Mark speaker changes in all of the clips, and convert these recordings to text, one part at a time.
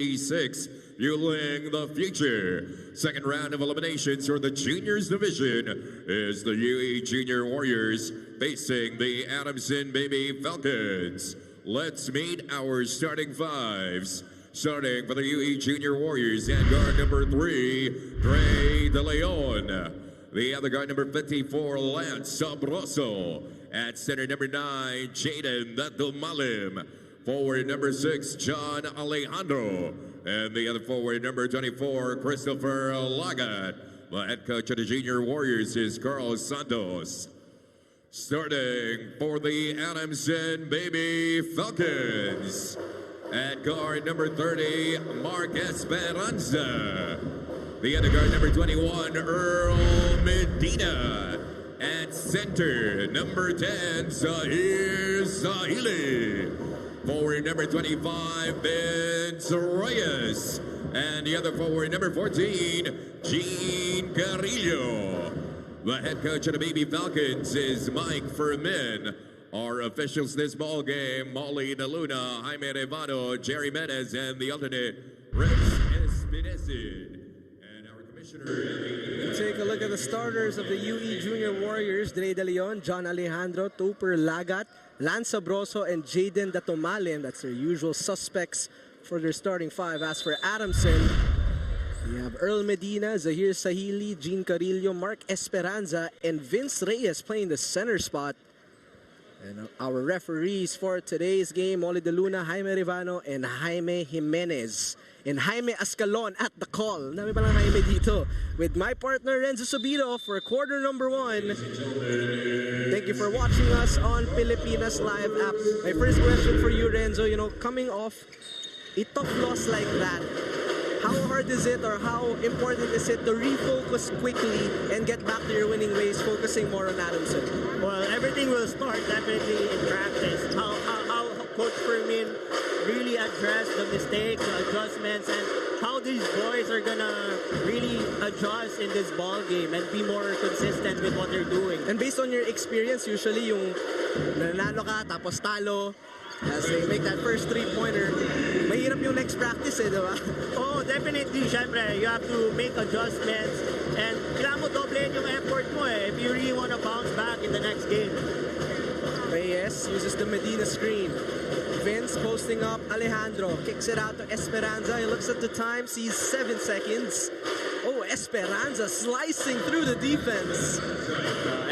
Speaker 1: E6, fueling the future. Second round of eliminations for the juniors division is the UE Junior Warriors facing the Adamson Baby Falcons. Let's meet our starting fives. Starting for the UE Junior Warriors at guard number 3, Dre De Leon. The other guard number 54, Lance Sabroso. At center number 9, Jaden Datumalim. Forward number 6, John Alejandro. And the other forward number 24, Christopher Lagat. The head coach of the Junior Warriors is Carlos Santos. Starting for the Adamson Baby Falcons. At guard number 30, Mark Esperanza. The other guard number 21, Earl Medina. At center, number 10, Zahir Sahili. Forward number 25, Vince Reyes. And the other forward, number 14, Gene Carrillo. The head coach of the Baby Falcons is Mike Furman. Our officials this ball game, Molly DeLuna, Jaime Revano, Jerry Menez, and the alternate, Rex Espinezid. And our commissioner...
Speaker 2: Take a look at the starters of the UE Junior Warriors. Dre De Leon, John Alejandro, Tupper Lagat, Lance Sabroso, and Jaden Datumalim. That's their usual suspects for their starting five. As for Adamson, we have Earl Medina, Zahir Sahili, Gene Carrillo, Mark Esperanza, and Vince Reyes playing the center spot. And our referees for today's game, Molly De Luna, Jaime Rivano, and Jaime Jimenez. And Jaime Ascalon at the call. Dami palang Jaime dito. With my partner, Renzo Subito, for quarter number 1. Thank you for watching us on Pilipinas Live app. My first question for you, Renzo, coming off a tough loss like that, how hard is it, or how important is it to refocus quickly and get back to your winning ways, focusing more on Adamson?
Speaker 3: Well, everything will start definitely in practice. How Coach Fermin really addressed the mistakes, the adjustments, and how these boys are gonna really adjust in this ball game and be more consistent with what they're doing.
Speaker 2: And based on your experience, usually yung nanalo ka tapos talo, as they make that first three-pointer, mahirap yung next practice di ba?
Speaker 3: Oh, definitely, syempre, you have to make adjustments and kailangan mo doblehin yung effort mo if you really want to bounce back in the next game.
Speaker 2: Reyes uses the Medina screen. Vince posting up Alejandro, kicks it out to Esperanza. He looks at the time, sees 7 seconds. Oh, Esperanza slicing through the defense.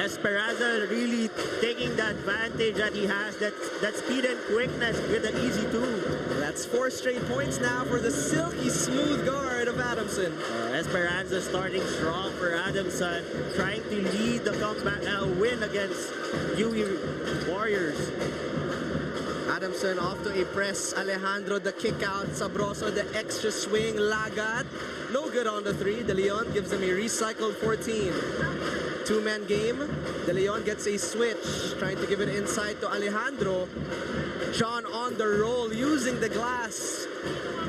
Speaker 3: Esperanza really taking the advantage that he has, that speed and quickness with an easy tool.
Speaker 2: That's 4 straight points now for the silky smooth guard of Adamson.
Speaker 3: Esperanza starting strong for Adamson, trying to lead the comeback win against UE Warriors.
Speaker 2: Adamson off to a press. Alejandro the kick out. Sabroso the extra swing. Lagat no good on the 3. De Leon gives them a recycled 14. Two-man game. De Leon gets a switch, trying to give it inside to Alejandro. John on the roll, using the glass.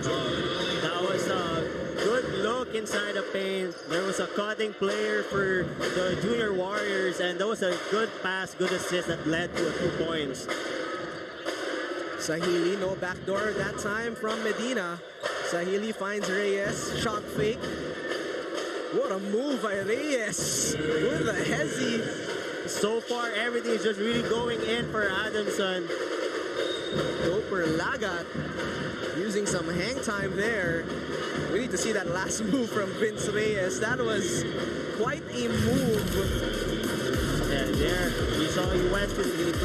Speaker 3: That was a good look inside the paint. There was a cutting player for the Junior Warriors, and that was a good pass, good assist that led to 2 points.
Speaker 2: Sahili, no backdoor that time from Medina. Sahili finds Reyes, shot fake. What a move by Reyes with a hezzy.
Speaker 3: So far, everything is just really going in for Adamson.
Speaker 2: Tupper Lagat using some hang time there. We need to see that last move from Vince Reyes. That was quite a move.
Speaker 3: And there, you saw he went to his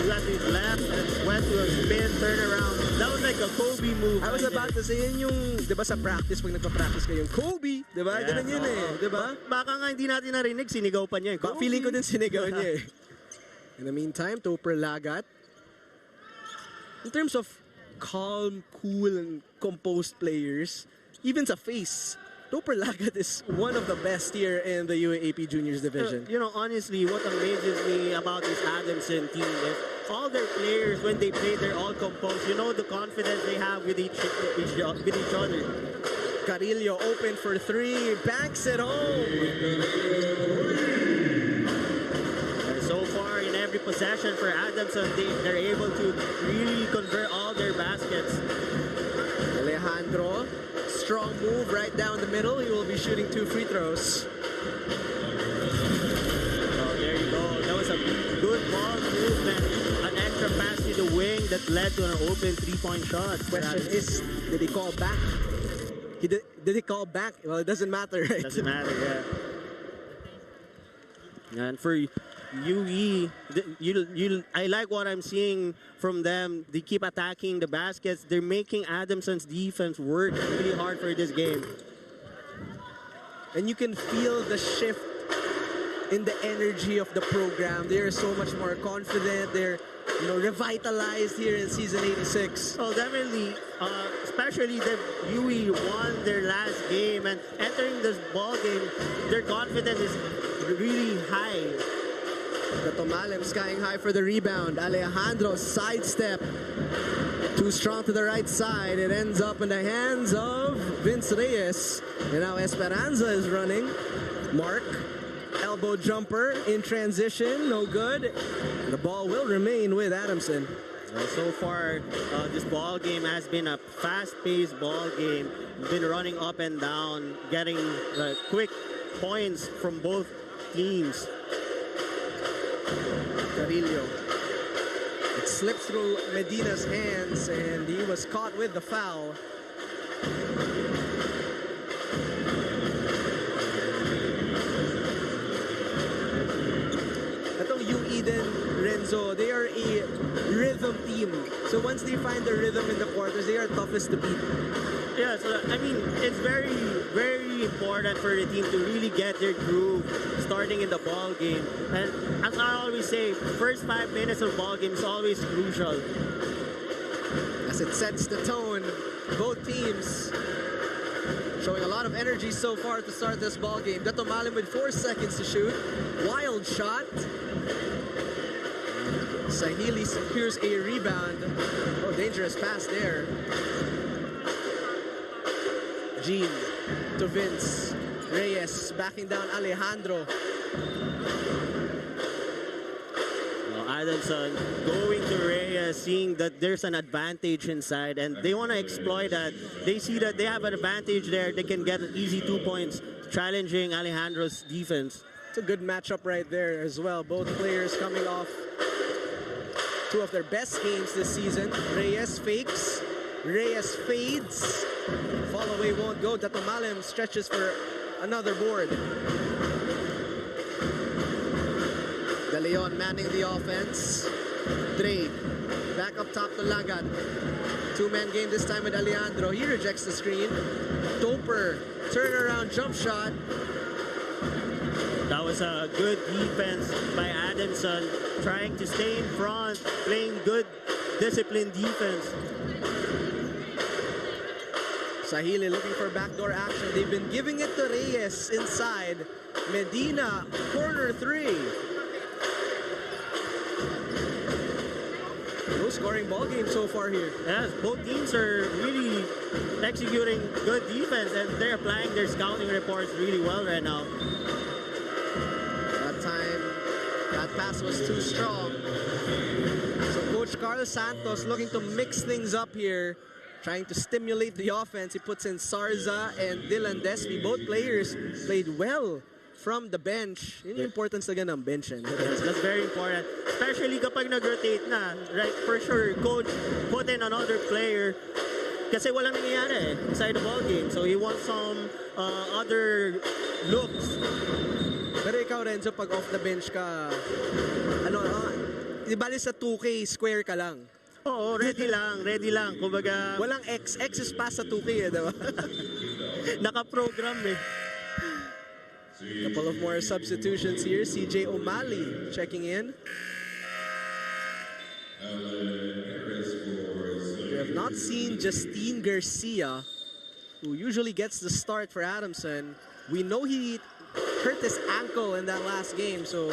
Speaker 3: left and went to a spin turnaround. That was like a Kobe move.
Speaker 2: I was about to say, yun yung, di ba sa practice, pag nagpa-practice kayo, Kobe, di ba? Ganun yun di ba?
Speaker 3: Baka nga hindi natin narinig, sinigaw pa niya.
Speaker 2: Feeling ko din sinigaw niya In the meantime, Tupper Lagat, in terms of calm, cool, and composed players, even sa face, Tupper Lagat is one of the best here in the UAAP Juniors Division.
Speaker 3: Honestly, what amazes me about this Adamson team is all their players, when they play, they're all composed. The confidence they have with each other.
Speaker 2: Carrillo open for 3, banks it home.
Speaker 3: And so far, in every possession for Adamson, they're able to really convert all their baskets.
Speaker 2: Alejandro strong move right down the middle. He will be shooting 2 free throws.
Speaker 3: Oh, there you go. That was a good ball movement. An extra pass to the wing that led to an open 3-point shot.
Speaker 2: Question is, did he call back? Did he call back? Well, it doesn't matter, right?
Speaker 3: Doesn't matter, yeah. And for UE, I like what I'm seeing from them. They keep attacking the baskets. They're making Adamson's defense work really hard for this game.
Speaker 2: And you can feel the shift in the energy of the program. They are so much more confident. They're revitalized here in season 86.
Speaker 3: Oh, definitely. Especially that UE won their last game, and entering this ball game, their confidence is really high.
Speaker 2: 𝔘𝔫𝔦𝔱 skying high for the rebound. Alejandro sidestep. Too strong to the right side. It ends up in the hands of Vince Reyes. And now Esperanza is running. Mark. Elbow jumper in transition. No good. The ball will remain with Adamson.
Speaker 3: So far, this ball game has been a fast-paced ball game. Been running up and down, getting quick points from both teams.
Speaker 2: Carrillo. It slips through Medina's hands, and he was caught with the foul. Itong UE din, Renzo, they are a rhythm team. So once they find the rhythm in the quarters, they are toughest to beat.
Speaker 3: Yeah, so I mean, it's very, very important for the team to really get their groove starting in the ball game. And as I always say, first 5 minutes of ball game is always crucial.
Speaker 2: As it sets the tone, both teams showing a lot of energy so far to start this ball game. 𝔘𝔫𝔦𝔱 with 4 seconds to shoot. Wild shot. Sahili secures a rebound. Oh, dangerous pass there. Jean to Vince. Reyes backing down Alejandro.
Speaker 3: Adamson going to Reyes, seeing that there's an advantage inside, and they want to exploit that. They see that they have an advantage there. They can get an easy 2 points, challenging Alejandro's defense.
Speaker 2: It's a good matchup right there as well. Both players coming off 2 of their best games this season. Reyes fakes. Reyes fades. Fall away won't go. 𝔘𝔫𝔦𝔱 stretches for another board. De Leon manning the offense. Dre back up top to Lagat. 2-man game this time with Alejandro. He rejects the screen. Topper turnaround jump shot.
Speaker 3: That was a good defense by Adamson, trying to stay in front, playing good, disciplined defense.
Speaker 2: Sahili looking for backdoor action. They've been giving it to Reyes inside. Medina, corner 3. No scoring ball game so far here.
Speaker 3: Yes, both teams are really executing good defense, and they're applying their scouting reports really well right now.
Speaker 2: That time, that pass was too strong. So Coach Carl Santos looking to mix things up here, trying to stimulate the offense. He puts in Sarza and Dylan Despi. Both players played well from the bench. Yun yung importance again ng bench.
Speaker 3: That's very important. Especially kapag nag-rotate na. Right, for sure, coach put in another player kasi walang nangyayari inside the ball game. So he wants some other looks.
Speaker 2: Pero ikaw, Renzo, pag off the bench ka, di bali sa 2K, square ka lang.
Speaker 3: Oo, ready lang. Kumbaga,
Speaker 2: walang X. X is pass sa 2K, diba?
Speaker 3: Naka-program eh.
Speaker 2: Couple of more substitutions here. CJ O'Malley checking in. We have not seen Justine Garcia, who usually gets the start for Adamson. We know he hurt his ankle in that last game, so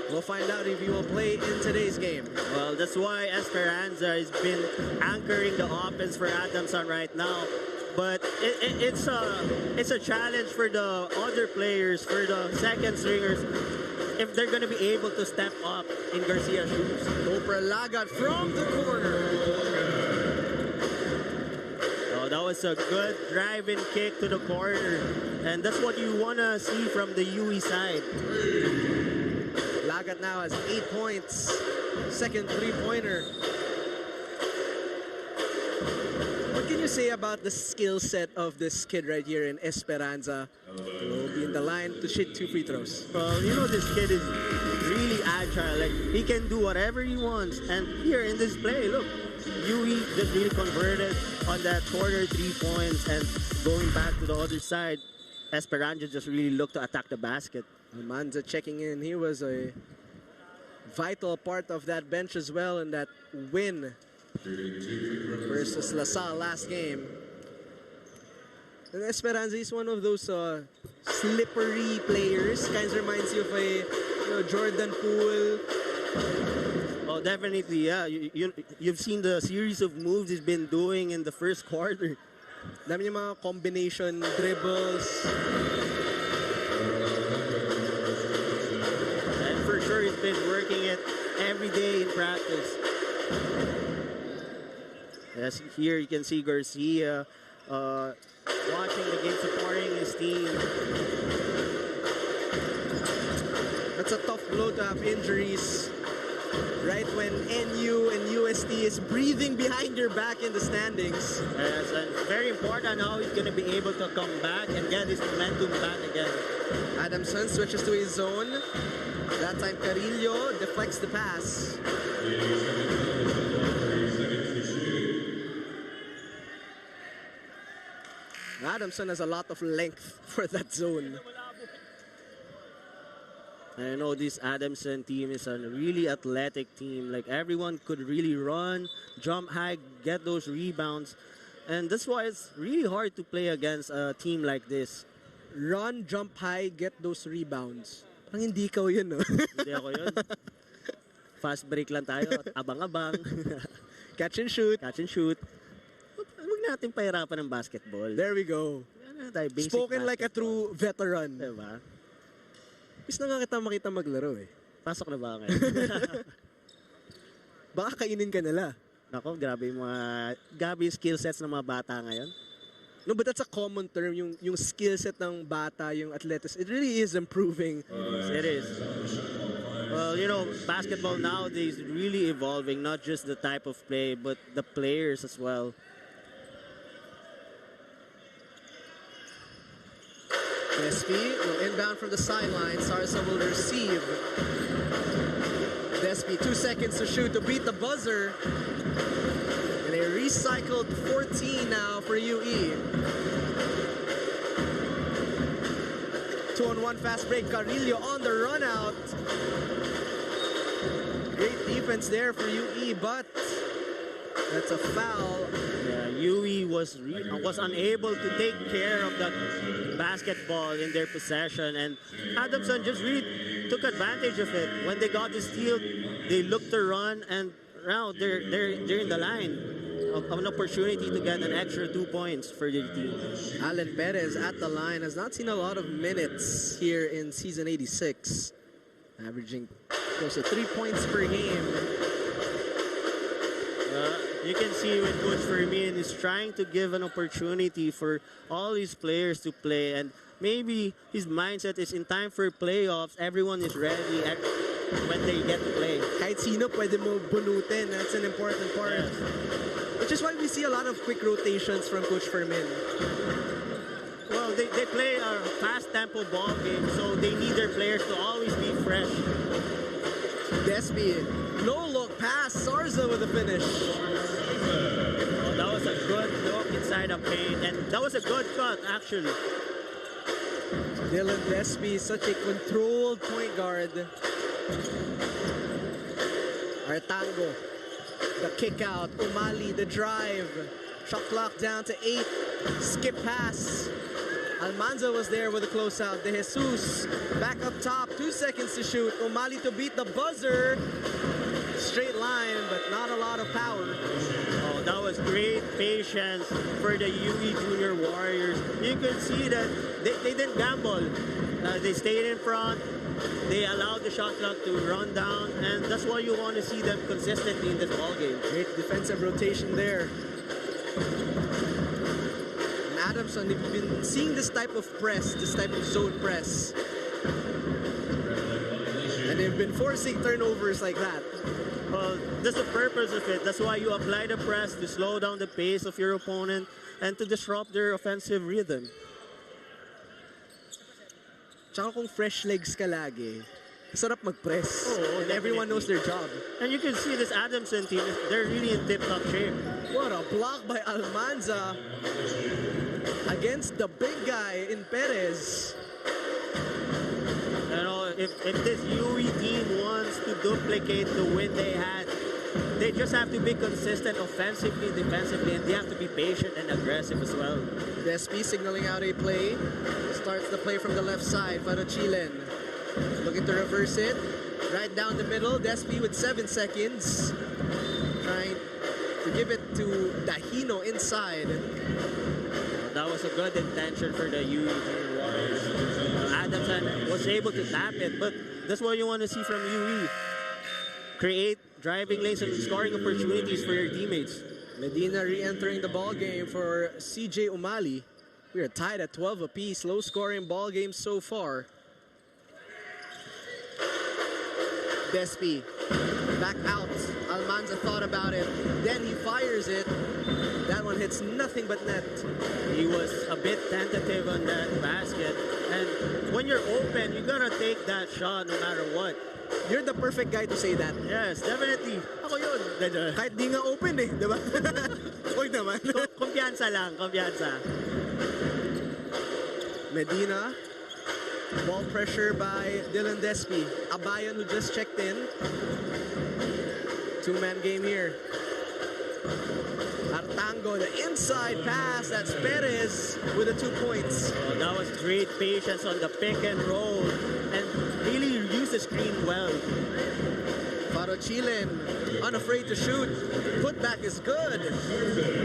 Speaker 2: we'll find out if he will play in today's game.
Speaker 3: Well, that's why Esperanza has been anchoring the offense for Adamson right now. But it's a challenge for the other players, for the second stringers, if they're going to be able to step up in Garcia's shoes.
Speaker 2: Topper Lagat from the corner.
Speaker 3: Oh, that was a good driving kick to the corner. And that's what you want to see from the UE side.
Speaker 2: Lagat now has 8 points. Second three-pointer. What can you say about the skill set of this kid right here in Esperanza? Will be in the line to shoot 2 free throws.
Speaker 3: Well, you know, this kid is really agile. Like, he can do whatever he wants. And here in this play, look, UE just really converted on that corner 3 points, and going back to the other side, Esperanza just really looked to attack the basket.
Speaker 2: Almanza checking in. He was a vital part of that bench as well in that win versus LaSalle last game. And Esperanza is one of those slippery players. Kind of reminds you of a Jordan Poole.
Speaker 3: Oh, definitely, yeah. You've seen the series of moves he's been doing in the first quarter.
Speaker 2: Dami niya mga combination dribbles.
Speaker 3: And for sure, he's been working it every day in practice. Yes, here you can see Garcia watching the game, supporting his team.
Speaker 2: That's a tough blow to have injuries right when NU and UST is breathing behind your back in the standings.
Speaker 3: Yes, and very important how he's going to be able to come back and get his momentum back again.
Speaker 2: Adamson switches to his zone. That time Carrillo deflects the pass. Adamson has a lot of length for that zone.
Speaker 3: I know this Adamson team is a really athletic team. Like, everyone could really run, jump high, get those rebounds. And that's why it's really hard to play against a team like this.
Speaker 2: Run, jump high, get those rebounds. Parang hindi ikaw yun, no?
Speaker 3: Hindi ako yun. Fast break lang tayo. Abang-abang.
Speaker 2: Catch and shoot.
Speaker 3: Catch and shoot. Huwag natin pahirapan ng basketball.
Speaker 2: There we go. Spoken like a true veteran.
Speaker 3: Diba?
Speaker 2: Bis na nga kita makita maglaro eh.
Speaker 3: Pasok na ba ngayon?
Speaker 2: Baka kainin ka nila.
Speaker 3: Nako, grabe yung skill sets ng mga bata ngayon.
Speaker 2: No, but that's a common term, yung skill set ng bata, yung athleticism. It really is improving.
Speaker 3: It is. Well, you know, basketball nowadays is really evolving, not just the type of play, but the players as well.
Speaker 2: Despy will inbound from the sideline. Sarsa will receive. Despy, 2 seconds to shoot to beat the buzzer. And a recycled 14 now for UE. 2-on-1 fast break. Carrillo on the run out. Great defense there for UE, but that's a foul.
Speaker 3: Yeah, UE was unable to take care of that basketball in their possession, and Adamson just really took advantage of it. When they got the steal, they looked to run, and now they're in the line of an opportunity to get an extra 2 points for their team.
Speaker 2: Alan Perez at the line has not seen a lot of minutes here in season 86, averaging close to 3 points per game.
Speaker 3: You can see when Coach Fermin is trying to give an opportunity for all these players to play, and maybe his mindset is in time for playoffs, everyone is ready when they get to play.
Speaker 2: Kahit sino pwede mo bunutin. That's an important part.
Speaker 3: Yes.
Speaker 2: Which is why we see a lot of quick rotations from Coach Fermin.
Speaker 3: Well, they play a fast-tempo ball game, so they need their players to always be fresh.
Speaker 2: Despy, no-look pass. Sarza with the finish.
Speaker 3: That was a good look inside the paint, and that was a good cut, actually.
Speaker 2: Dylan Despy, such a controlled point guard. Artango, the kick out. Umali, the drive. Shot clock down to 8. Skip pass. Almanza was there with a closeout. De Jesus back up top. 2 seconds to shoot. Umali to beat the buzzer. Straight line, but not a lot of power.
Speaker 3: Oh, that was great patience for the UE Junior Warriors. You could see that they didn't gamble. They stayed in front. They allowed the shot clock to run down, and that's why you want to see them consistently in this ball game.
Speaker 2: Great defensive rotation there. Adamson, we've been seeing this type of press, this type of zone press. And they've been forcing turnovers like that.
Speaker 3: Well, that's the purpose of it. That's why you apply the press to slow down the pace of your opponent and to disrupt their offensive rhythm.
Speaker 2: Tsaka kung fresh legs ka lagi, sarap mag-press. And everyone knows their job.
Speaker 3: And you can see this Adamson team, they're really in tip-top shape.
Speaker 2: What a block by Almanza against the big guy in Perez.
Speaker 3: You know, if this UE team wants to duplicate the win they had, they just have to be consistent offensively, defensively, and they have to be patient and aggressive as well.
Speaker 2: Despy signaling out a play. Starts the play from the left side. 𝔬𝔫𝔦𝔬𝔫 looking to reverse it. Right down the middle. Despy with 7 seconds. Trying to give it to Dahino inside.
Speaker 3: That was a good intention for the UE Warriors. Adamson was able to tap it, but that's what you want to see from UE. Create driving lanes and scoring opportunities for your teammates.
Speaker 2: Medina re-entering the ball game for CJ Umali. We are tied at 12 apiece. Low-scoring ball game so far. Despy back out. Almanza thought about it. Then he fires it. That one hits nothing but net.
Speaker 3: He was a bit tentative on that basket. And when you're open, you gotta take that shot no matter what.
Speaker 2: You're the perfect guy to say that.
Speaker 3: Yes, definitely.
Speaker 2: Ako yun. Kahit di nga open eh, di ba? Huwag naman.
Speaker 3: Kumpiyansa lang, kumpiyansa.
Speaker 2: Medina. Ball pressure by Dylan Despy. Abayan, who just checked in. Two-man game here. Artango, the inside pass. That's Perez with the 2 points.
Speaker 3: Oh, that was great patience on the pick and roll. And really used the screen well.
Speaker 2: 𝔬𝔫𝔦𝔬𝔬, unafraid to shoot. Putback is good.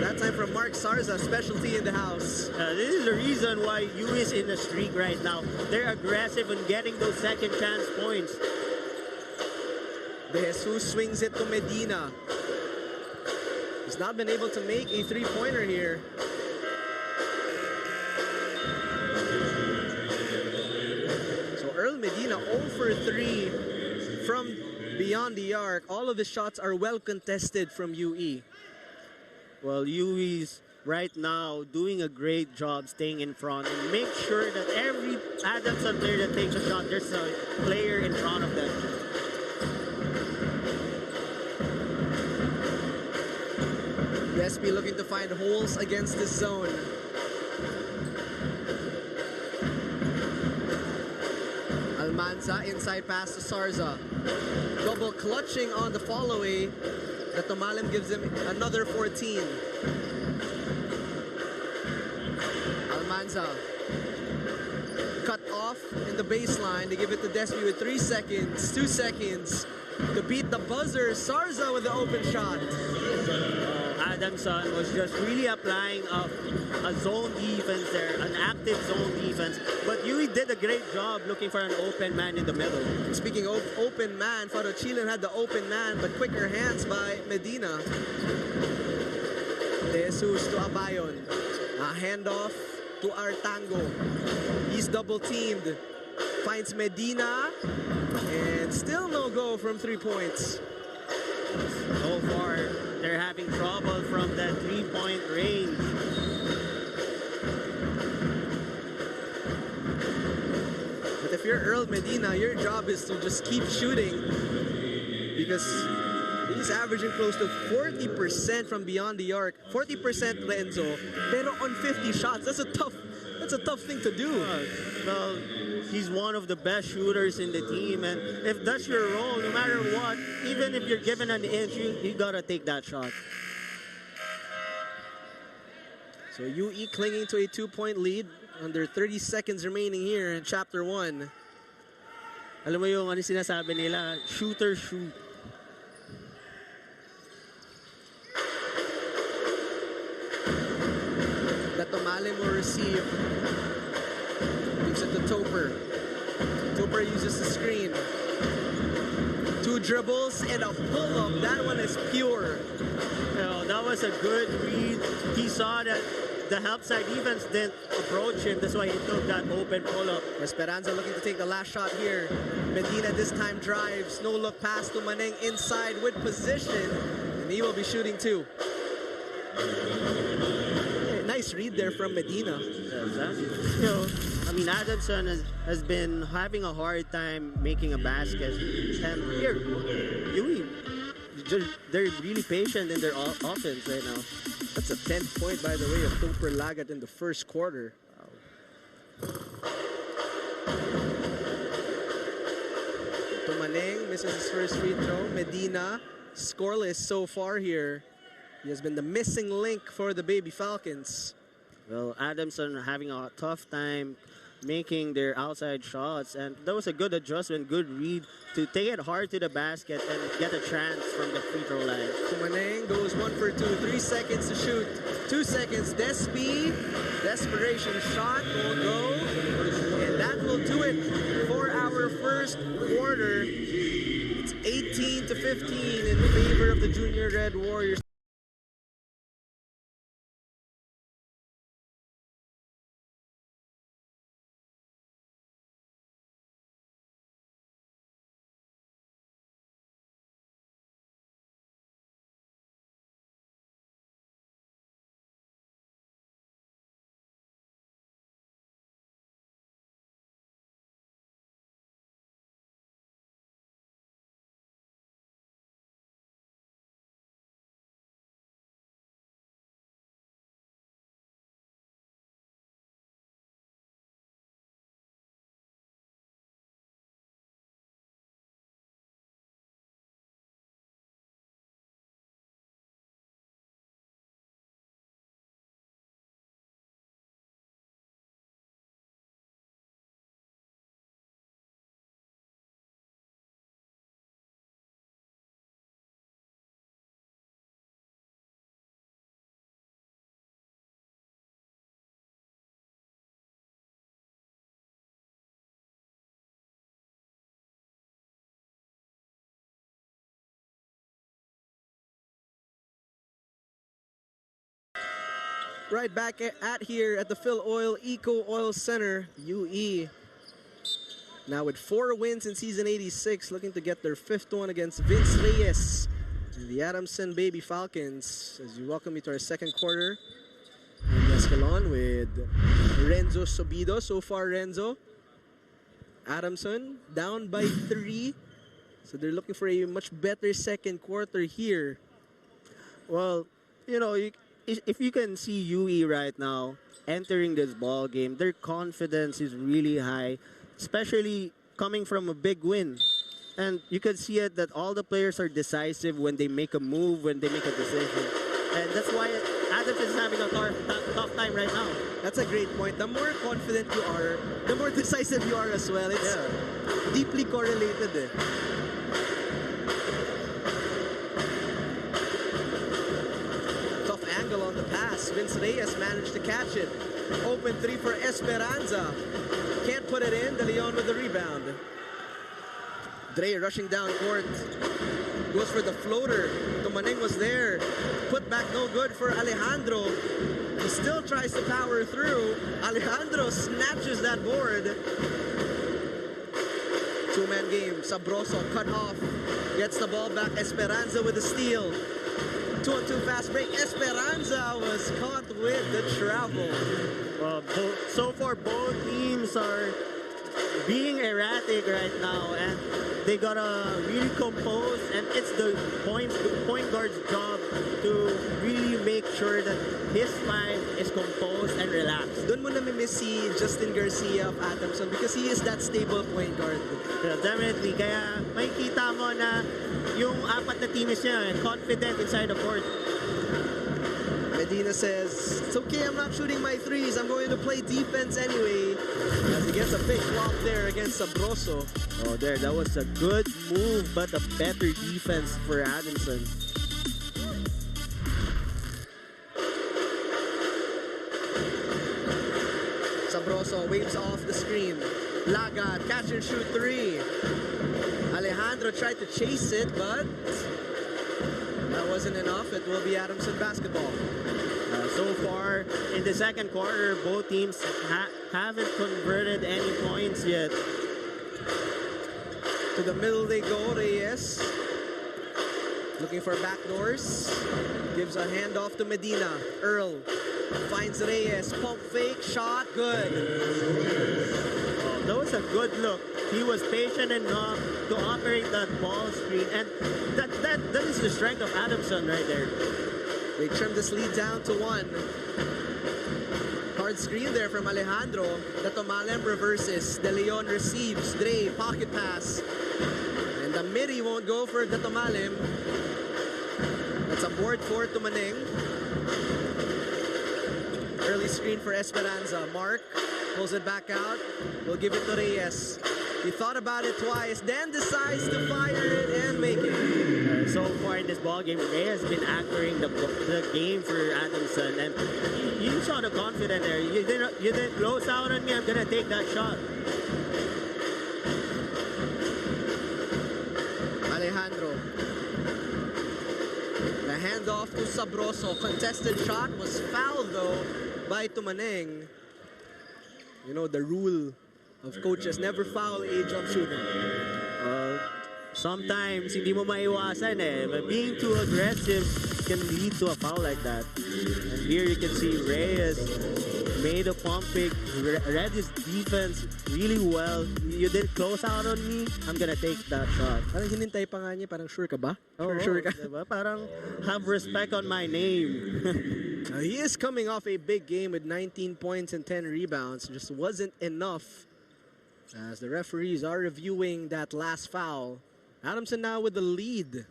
Speaker 2: That time from Mark Sarza, specialty in the house.
Speaker 3: This is the reason why UE is in a streak right now. They're aggressive in getting those second chance points.
Speaker 2: De Jesus swings it to Medina. He's not been able to make a three-pointer here. So Earl Medina 0 for 3 from beyond the arc. All of his shots are well contested from UE.
Speaker 3: Well, UE's right now doing a great job staying in front and make sure that every Adamson player that takes a shot, there's a player in front of them.
Speaker 2: Despy looking to find holes against this zone. Almanza, inside pass to Sarza. Double clutching on the follow-away. The Tomalem gives him another 14. Almanza. Cut off in the baseline. They give it to Despy with 3 seconds, 2 seconds. To beat the buzzer, Sarza with the open shot.
Speaker 3: Adamson was just really applying a zone defense there, an active zone defense. But UE did a great job looking for an open man in the middle.
Speaker 2: Speaking of open man, 𝔬𝔫𝔦𝔬𝔬 had the open man, but quicker hands by Medina. De Jesus to Abayon. A handoff to Artango. He's double teamed. Finds Medina. And still no go from 3 points.
Speaker 3: So far, they're having trouble from that 3-point range.
Speaker 2: But if you're Earl Medina, your job is to just keep shooting, because he's averaging close to 40% from beyond the arc. 40% Renzo, pero on 50 shots. That's a tough thing to do.
Speaker 3: Well, he's one of the best shooters in the team, and if that's your role, no matter what, even if you're given an inch, you gotta take that shot.
Speaker 2: So UE clinging to a 2-point lead. Under 30 seconds remaining here in Chapter 1.
Speaker 3: Alam mo yung ano sinasabi nila, shooter shoot.
Speaker 2: The Tomalem will receive. Gives it to Topper. Topper uses the screen. 2 dribbles and a pull-up. That one is pure.
Speaker 3: You know, that was a good read. He saw that the help side defense didn't approach him. That's why he took that open pull-up.
Speaker 2: Esperanza looking to take the last shot here. Medina this time drives. No look pass to Maneng inside with position. And he will be shooting too. Okay, nice read there from Medina.
Speaker 3: You know, I mean, Adamson has been having a hard time making a basket. And here, they're really patient in their offense right now.
Speaker 2: That's a 10th point, by the way, of 𝔬𝔬𝔬𝔬 in the first quarter. Maneng misses his first free throw. Medina scoreless so far here. He has been the missing link for the Baby Falcons.
Speaker 3: Well, Adamson having a tough time making their outside shots, and that was a good adjustment, good read to take it hard to the basket and get a chance from the free throw line.
Speaker 2: Maneng goes 1 for 2, 3 seconds to shoot, 2 seconds. Desperation shot will go, and that will do it for our first quarter. It's 18-15 in favor of the Junior Red Warriors. Right back at here at the Phil Oil Eco Oil Center, UE. Now with 4 wins in season 86, looking to get their 5th one against Vince Reyes and the Adamson Baby Falcons. As you welcome me to our second quarter. And Escalon with Renzo Sobido. So far, Renzo. Adamson down by 3. So they're looking for a much better second quarter here.
Speaker 3: Well, you know, if you can see UE right now entering this ball game, their confidence is really high, especially coming from a big win. And you can see it that all the players are decisive when they make a move, when they make a decision. And that's why Adamson is having a tough time right now.
Speaker 2: That's a great point. The more confident you are, the more decisive you are as well. It's deeply correlated. Tough angle on the pass. Vince Reyes managed to catch it. Open 3 for Esperanza. Can't put it in. De Leon with the rebound. Dre rushing down court. Goes for the floater. Maneng was there. Put back no good for Alejandro. He still tries to power through. Alejandro snatches that board. 2-man game. Sabroso cut off. Gets the ball back. Esperanza with the steal. 2-on-2 fast break. Esperanza was caught with the travel.
Speaker 3: So far, both teams are being erratic right now, and they gotta really compose, and it's the point guard's job to really make sure that his line is composed and relaxed.
Speaker 2: Doon mo namimiss si Justin Garcia of Adamson because he is that stable point guard.
Speaker 3: Yeah, definitely. Kaya makikita mo na yung apat na teams niya confident inside the court.
Speaker 2: Medina says, it's okay, I'm not shooting my threes. I'm going to play defense anyway. As he gets a big block there against Sabroso.
Speaker 3: Oh, that was a good move, but a better defense for Adamson.
Speaker 2: Sabroso waves off the screen. Lagat, catch and shoot 3. Alejandro tried to chase it, but that wasn't enough. It will be Adamson basketball.
Speaker 3: So far, in the second quarter, both teams haven't converted any points yet.
Speaker 2: To the middle they go, Reyes. Looking for backdoors. Gives a handoff to Medina. Earl finds Reyes. Pump fake. Shot. Good.
Speaker 3: Oh, that was a good look. He was patient enough to operate that ball screen. And that is the strength of Adamson right there.
Speaker 2: They trim this lead down to 1. Hard screen there from Alejandro. 𝔘𝔫𝔦𝔱𝔢𝔬𝔫 reverses. De Leon receives. Dre, pocket pass. And the midi won't go for 𝔘𝔫𝔦𝔱𝔬𝔫. That's a board for 𝔘𝔫𝔦𝔬𝔬. Early screen for Esperanza. Mark pulls it back out. We'll give it to Reyes. He thought about it twice, then decides to fire it and make it.
Speaker 3: So far in this ball game, Reyes has been anchoring the game for Adamson, and you saw the confidence there. You didn't close out on me. I'm gonna take that shot.
Speaker 2: Alejandro. The handoff to Sabroso. Contested shot was fouled though by 𝔘𝔫𝔦𝔬𝔬. You know the rule of coaches, never foul a jump shooter.
Speaker 3: Sometimes hindi mo maiwasan eh. But being too aggressive can lead to a foul like that. And here you can see Reyes made a pump fake, read his defense really well. You didn't close out on me, I'm gonna take that shot.
Speaker 2: Parang hinintay pa nga niya, parang sure ka ba?
Speaker 3: Oh,
Speaker 2: sure ka?
Speaker 3: Diba? Parang have respect on my name.
Speaker 2: He is coming off a big game with 19 points and 10 rebounds. Just wasn't enough as the referees are reviewing that last foul. Adamson now with the lead.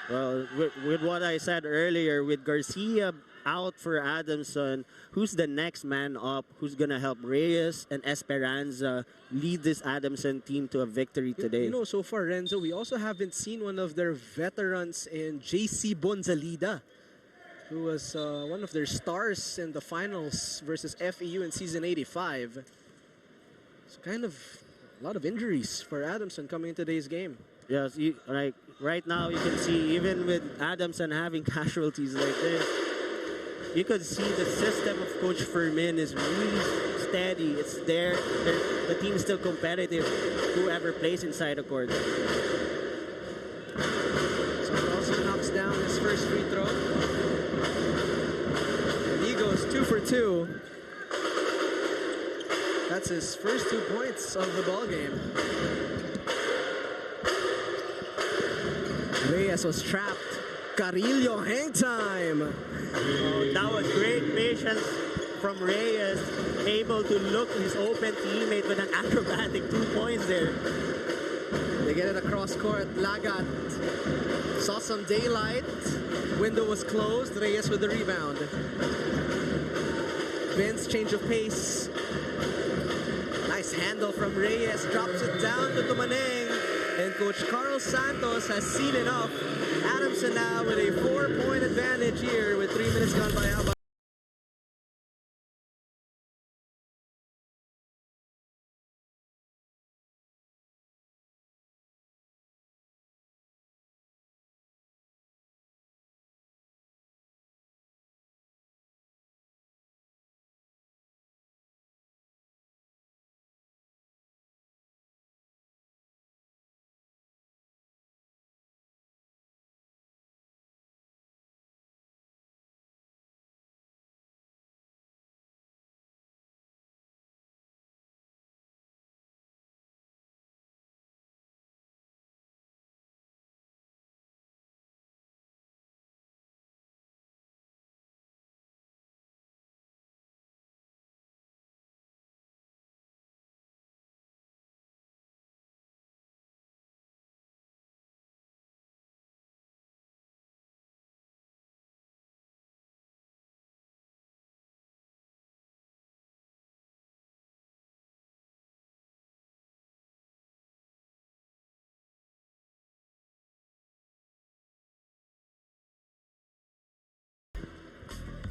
Speaker 3: Well, with what I said earlier, with Garcia out for Adamson, who's the next man up? Who's gonna help Reyes and Esperanza lead this Adamson team to a victory today?
Speaker 2: You know, so far, Renzo, we also haven't seen one of their veterans in JC Bonzalida, who was one of their stars in the finals versus FEU in season 85. It's kind of a lot of injuries for Adamson coming into today's game.
Speaker 3: Yes, like right now you can see even with Adamson having casualties like this, you could see the system of Coach Fermin is really steady. It's there. The team is still competitive, whoever plays inside the court.
Speaker 2: So he also knocks down his first free throw. And he goes 2 for 2. That's his first 2 points of the ball game. Reyes was trapped. Carrillo, hang time.
Speaker 3: Oh, that was great patience from Reyes, able to look his open teammate with an acrobatic 2 points there.
Speaker 2: They get it across court. Lagat saw some daylight. Window was closed. Reyes with the rebound. Vince, change of pace. Nice handle from Reyes. Drops it down to 𝔘𝔫𝔦𝔬𝔬. And Coach Carl Santos has seen enough. Adamson now with a 4-point advantage here with 3 minutes gone by. How about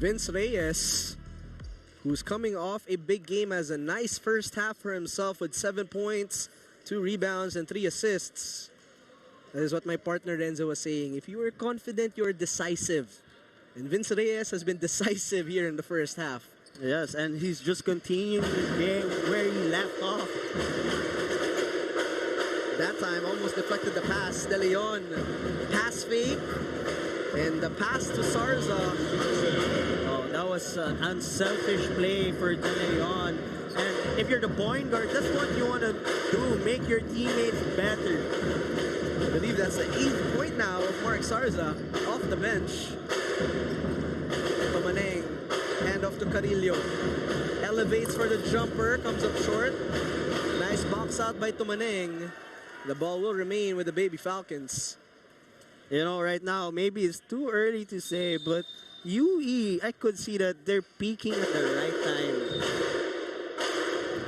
Speaker 2: Vince Reyes, who's coming off a big game, has a nice first half for himself with 7 points, 2 rebounds, and 3 assists. That is what my partner Renzo was saying. If you were confident, you're decisive. And Vince Reyes has been decisive here in the first half.
Speaker 3: Yes, and he's just continuing his game where he left off.
Speaker 2: That time almost deflected the pass. De Leon, pass fake, and the pass to Sarza.
Speaker 3: Oh, that was an unselfish play for De Leon. And if you're the point guard, that's what you want to do. Make your teammates better.
Speaker 2: I believe that's the 8th point now of Mark Sarza off the bench. Tumaneng, hand off to Carillo. Elevates for the jumper, comes up short. Nice box out by Tumaneng. The ball will remain with the Baby Falcons.
Speaker 3: You know, right now, maybe it's too early to say, but UE, I could see that they're peaking at the right time.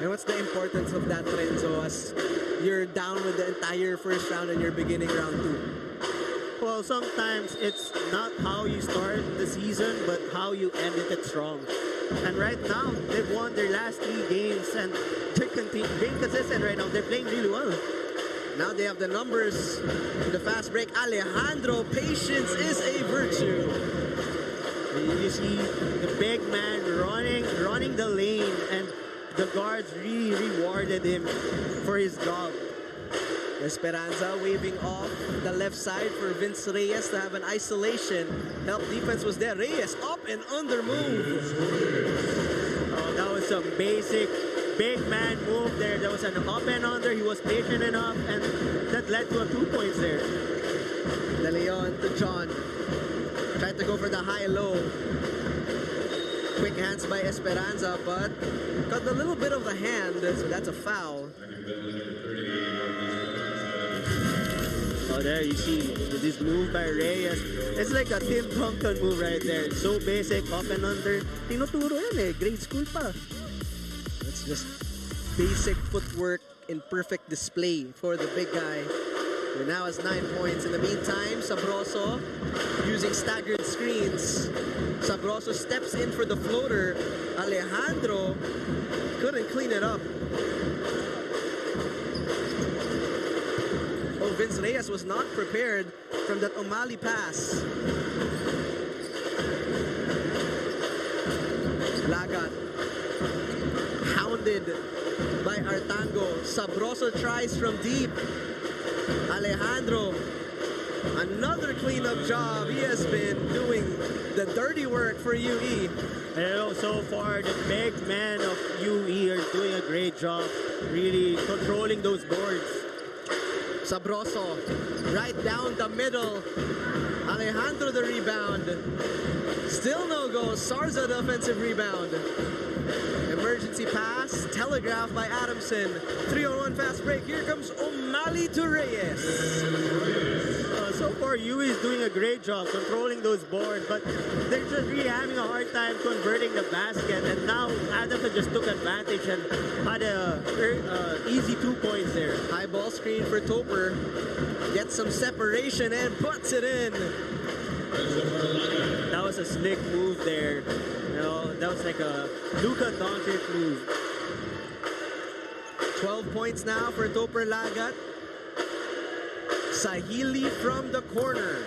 Speaker 2: And what's the importance of that, Renzo, as you're down with the entire first round and you're beginning round 2?
Speaker 3: Well, sometimes it's not how you start the season, but how you end it strong. And right now, they've won their last 3 games, and they're being consistent right now. They're playing really well.
Speaker 2: Now they have the numbers in the fast break. Alejandro, patience is a virtue.
Speaker 3: You see the big man running the lane, and the guards really rewarded him for his job.
Speaker 2: Esperanza waving off the left side for Vince Reyes to have an isolation. Help defense was there. Reyes up and under move.
Speaker 3: Oh, that was some basic big man move there. There was an up and under. He was patient enough, and that led to a 2 points there.
Speaker 2: De Leon to John. Tried to go for the high-low. Quick hands by Esperanza, but got a little bit of a hand, so that's a foul.
Speaker 3: Oh, there you see this move by Reyes. It's like a Tim Duncan move right there. So basic, up and under. Tinuturo yan eh, grade school pa.
Speaker 2: It's just basic footwork in perfect display for the big guy. Who now has 9 points. In the meantime, Sabroso using staggered screens. Sabroso steps in for the floater. Alejandro couldn't clean it up. Oh, Vince Reyes was not prepared from that O'Malley pass. Lagat hounded by Artango. Sabroso tries from deep. Alejandro, another cleanup job. He has been doing the dirty work for UE.
Speaker 3: And so far, the big men of UE are doing a great job, really controlling those boards.
Speaker 2: Sabroso, right down the middle. Alejandro the rebound. Still no go. Sarza the offensive rebound. Emergency pass, telegraphed by Adamson. 3-on-1 fast break. Here comes O'Malley to Reyes.
Speaker 3: So far, UE is doing a great job controlling those boards, but they're just really having a hard time converting the basket. And now Adamson just took advantage and had a easy 2 points there.
Speaker 2: High ball screen for Topper. Gets some separation and puts it in.
Speaker 3: That was a slick move there. You know, that was like a Luka Doncic move.
Speaker 2: 12 points now for Topper Lagat. Sahili from the corner.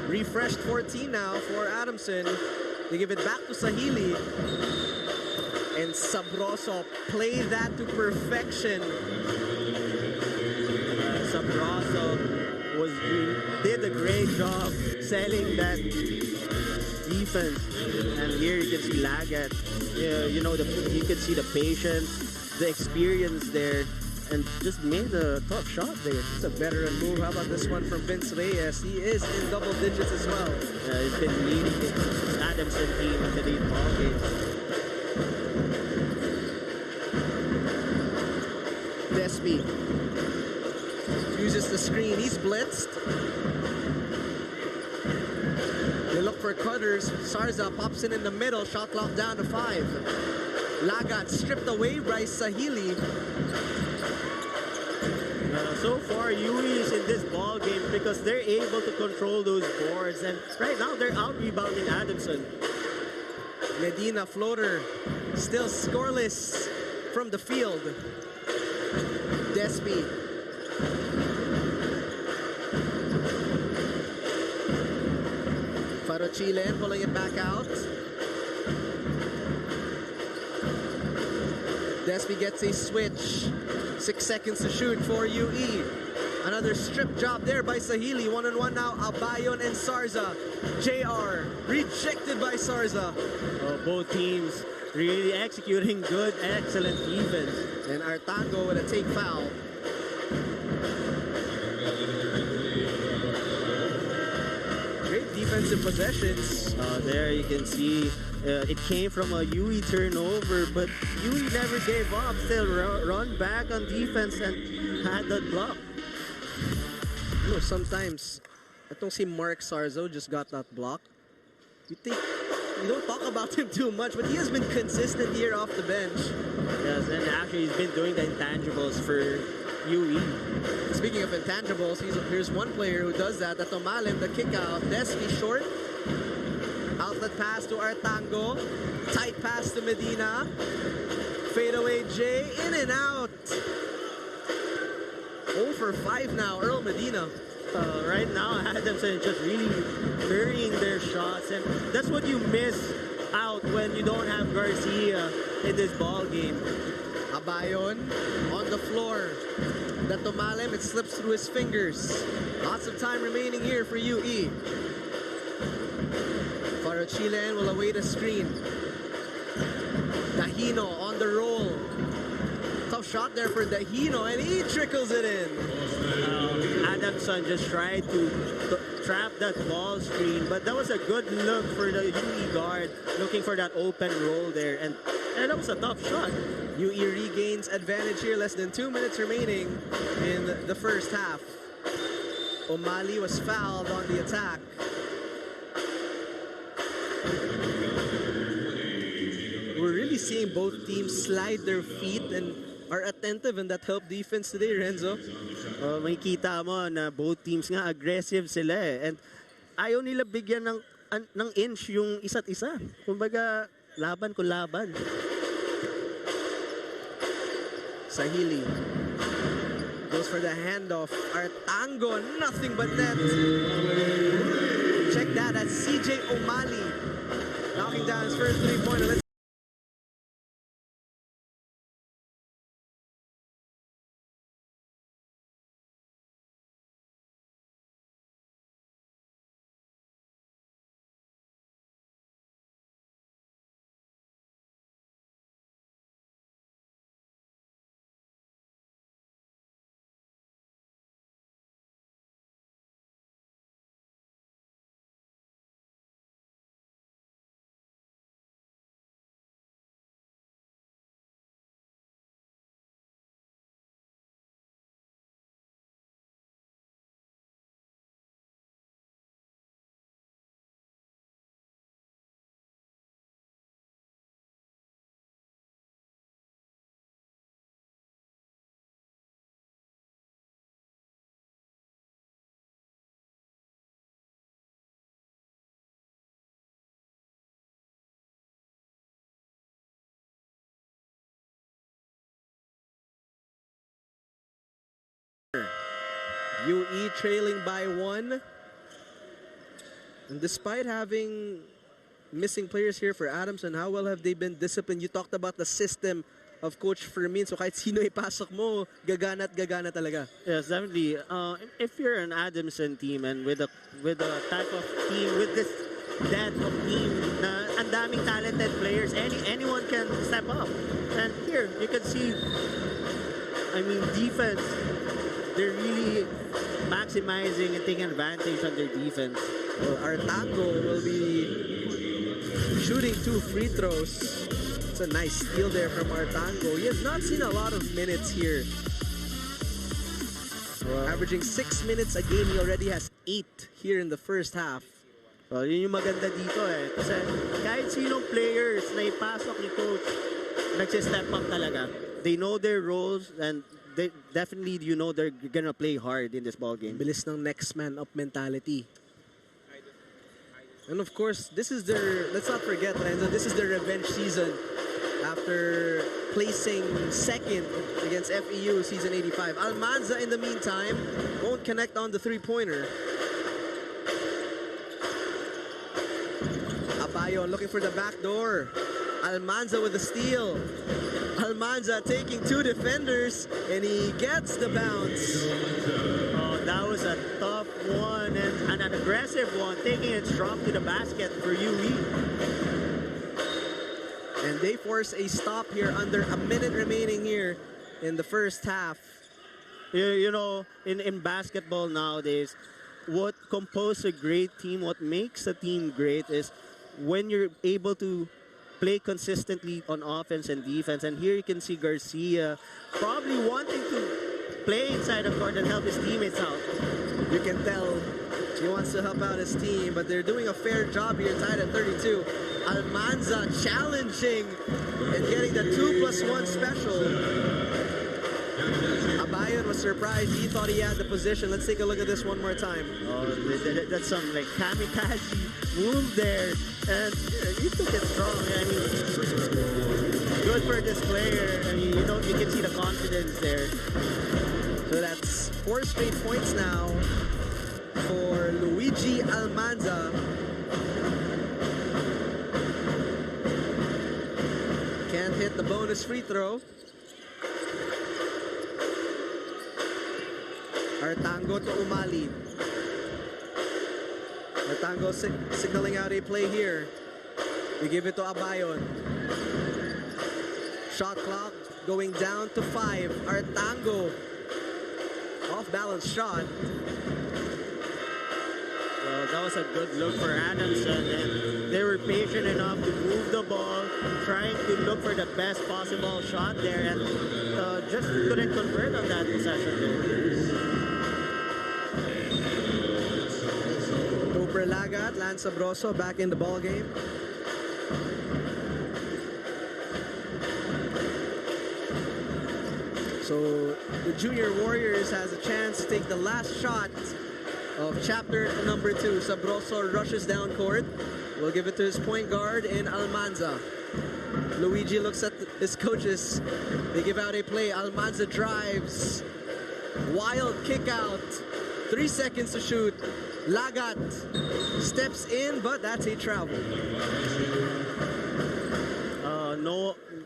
Speaker 2: Refreshed 14 now for Adamson. They give it back to Sahili. And Sabroso play that to perfection.
Speaker 3: Sabroso did a great job selling that defense. And here you can see Lagat. You know, you can see the patience, the experience there, and just made a tough shot there.
Speaker 2: It's a veteran move. How about this one from Vince Reyes? He is in double digits as well.
Speaker 3: He's been leading the Adamson team in the lead ball game.
Speaker 2: Despi uses the screen. He's blitzed. They look for cutters. Sarza pops in the middle. Shot clock down to 5. Lagat stripped away by Sahili.
Speaker 3: So far, UE is in this ball game because they're able to control those boards, and right now they're out rebounding Adamson.
Speaker 2: Medina floater, still scoreless from the field. Despi. 𝔍𝔞𝔪𝔢 pulling it back out. Despi gets a switch. 6 seconds to shoot for UE. Another strip job there by Saheeli. 1-on-1 now. Abayon and Sarza. JR rejected by Sarza.
Speaker 3: Both teams really executing good, excellent defense.
Speaker 2: And Artango with a take foul. Great defensive possessions.
Speaker 3: There you can see it came from a UE turnover, but UE never gave up. Still run back on defense and had that block.
Speaker 2: You know, sometimes, itong si Mark Sarzo just got that block. You don't talk about him too much, but he has been consistent here off the bench.
Speaker 3: Yes, and actually he's been doing the intangibles for UE.
Speaker 2: Speaking of intangibles, here's one player who does that. 𝔘𝔫𝔦𝔰, the kick out. Despi short. Outlet pass to Artango. Tight pass to Medina. Fadeaway J. In and out. 0 for 5 now, Earl Medina.
Speaker 3: Right now, Adamson just really burying their shots, and that's what you miss out when you don't have Garcia in this ball game.
Speaker 2: Abayon on the floor. 𝔘𝔦𝔬𝔢, it slips through his fingers. Lots of time remaining here for UE. 𝔍𝔞𝔪� will await a screen. Dahino on the roll. Tough shot there for Dahino, and he trickles it in.
Speaker 3: Adamson just tried to trap that ball screen, but that was a good look for the UE guard, looking for that open roll there, and that was a tough shot.
Speaker 2: UE regains advantage here, less than 2 minutes remaining in the first half. O'Malley was fouled on the attack. We're really seeing both teams slide their feet and are attentive in that help defense today, Renzo.
Speaker 3: Makikita mo na both teams nga aggressive sila eh. And ayaw nila bigyan ng inch yung isa't isa. Kumbaga, laban ko laban.
Speaker 2: Saheeli goes for the handoff. Artango, nothing but net. Check that, that's CJ O'Malley knocking down his first three-pointer. UE trailing by 1. And despite having missing players here for Adamson, how well have they been disciplined? You talked about the system of Coach Fermin. So kahit sino ipasok mo, gagana at gagana talaga.
Speaker 3: Yes, definitely. If you're an Adamson team and with a type of team, with this depth of team na ang daming talented players, anyone can step up. And here, you can see, I mean, defense, they're really maximizing and taking advantage on their defense.
Speaker 2: Well, Artango will be shooting 2 free throws. It's a nice steal there from Artango. He has not seen a lot of minutes here. Averaging 6 minutes a game. He already has 8 here in the first half.
Speaker 3: Well, yun yung maganda dito eh. Kasi kahit sinong players na ipasok ni Coach, nagsistep up talaga. They know their roles and they definitely, you know, they're gonna play hard in this ball game.
Speaker 2: Bilis ng next man up mentality. And of course, this is their, let's not forget, Renzo, this is their revenge season after placing second against FEU season 85. Almanza, in the meantime, won't connect on the three-pointer. Abayon looking for the back door. Almanza with the steal. Almanza taking two defenders, and he gets the bounce.
Speaker 3: Oh, that was a tough one and an aggressive one, taking it strong to the basket for UE.
Speaker 2: And they force a stop here under a minute remaining here in the first half.
Speaker 3: You know, in basketball nowadays, what composes a great team, what makes a team great is when you're able to play consistently on offense and defense. And here you can see Garcia probably wanting to play inside the court and help his teammates out.
Speaker 2: You can tell he wants to help out his team, but they're doing a fair job here, tied at 32. Almanza challenging and getting the 2+1 special. Abayon was surprised. He thought he had the position. Let's take a look at this one more time.
Speaker 3: Oh, that's some like kamikaze move there. And he took it strong. I mean, good for this player. I mean, you can see the confidence there.
Speaker 2: So that's 4 straight points now for Luigi Almanza. Can't hit the bonus free throw. Artango to Umali. Artango signaling out a play here. We give it to Abayon. Shot clock going down to 5. Artango. Off-balance shot.
Speaker 3: Well, that was a good look for Adamson, and they were patient enough to move the ball, trying to look for the best possible shot there, and just couldn't convert on that possession there.
Speaker 2: Lagat, 𝔬𝔤𝔬𝔬 back in the ball game. So the Junior Warriors has a chance to take the last shot of chapter number 2. 𝔬𝔬𝔬 rushes down court. We'll give it to his point guard in Almanza. Luigi looks at his coaches. They give out a play. Almanza drives. Wild kick out. 3 seconds to shoot. Lagat steps in, but that's a travel.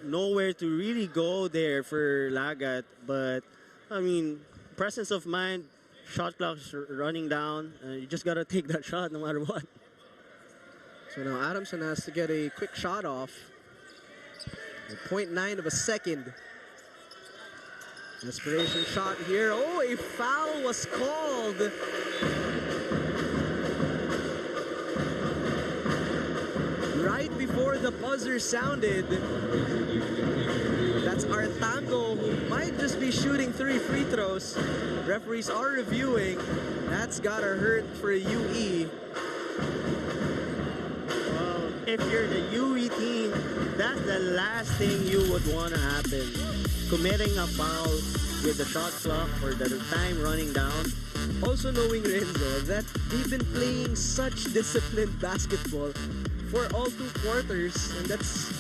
Speaker 3: Nowhere to really go there for Lagat, but I mean, presence of mind, shot clock's running down, you just gotta take that shot no matter what.
Speaker 2: So now Adamson has to get a quick shot off. 0.9 of a second. Desperation shot here. Oh, a foul was called. Right before the buzzer sounded. That's Artango, who might just be shooting 3 free throws. Referees are reviewing. That's gotta hurt for UE.
Speaker 3: Well, if you're the UE team, that's the last thing you would want to happen. Committing a foul with the shot clock or the time running down.
Speaker 2: Also knowing, Renzo, that they've been playing such disciplined basketball for all 2 quarters, and that's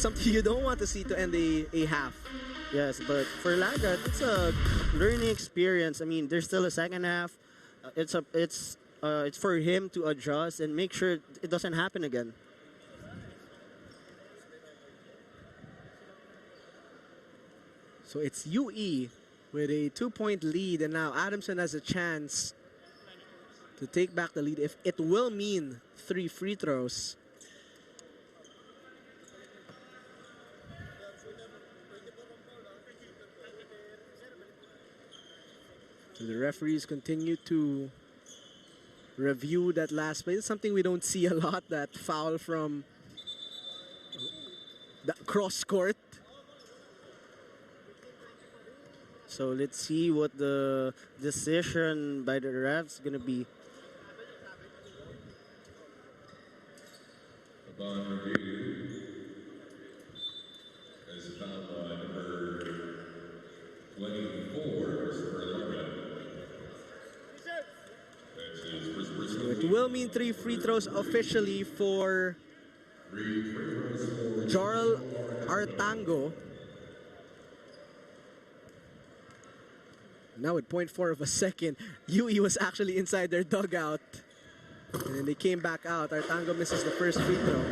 Speaker 2: something you don't want to see to end a half.
Speaker 3: Yes, but for Lagat, it's a learning experience. I mean, there's still a second half. It's for him to adjust and make sure it doesn't happen again.
Speaker 2: So it's UE with a 2-point lead, and now Adamson has a chance to take back the lead. If it will mean 3 free throws. So the referees continue to review that last play. It's something we don't see a lot, that foul from the cross court.
Speaker 3: So let's see what the decision by the refs gonna be.
Speaker 1: Upon review, as foul by number 24, Christopher Lagat.
Speaker 2: It will mean 3 free throws officially for Jarl Artango. Now with 0.4 of a second, UE was actually inside their dugout. And then they came back out. Artango misses the first free throw.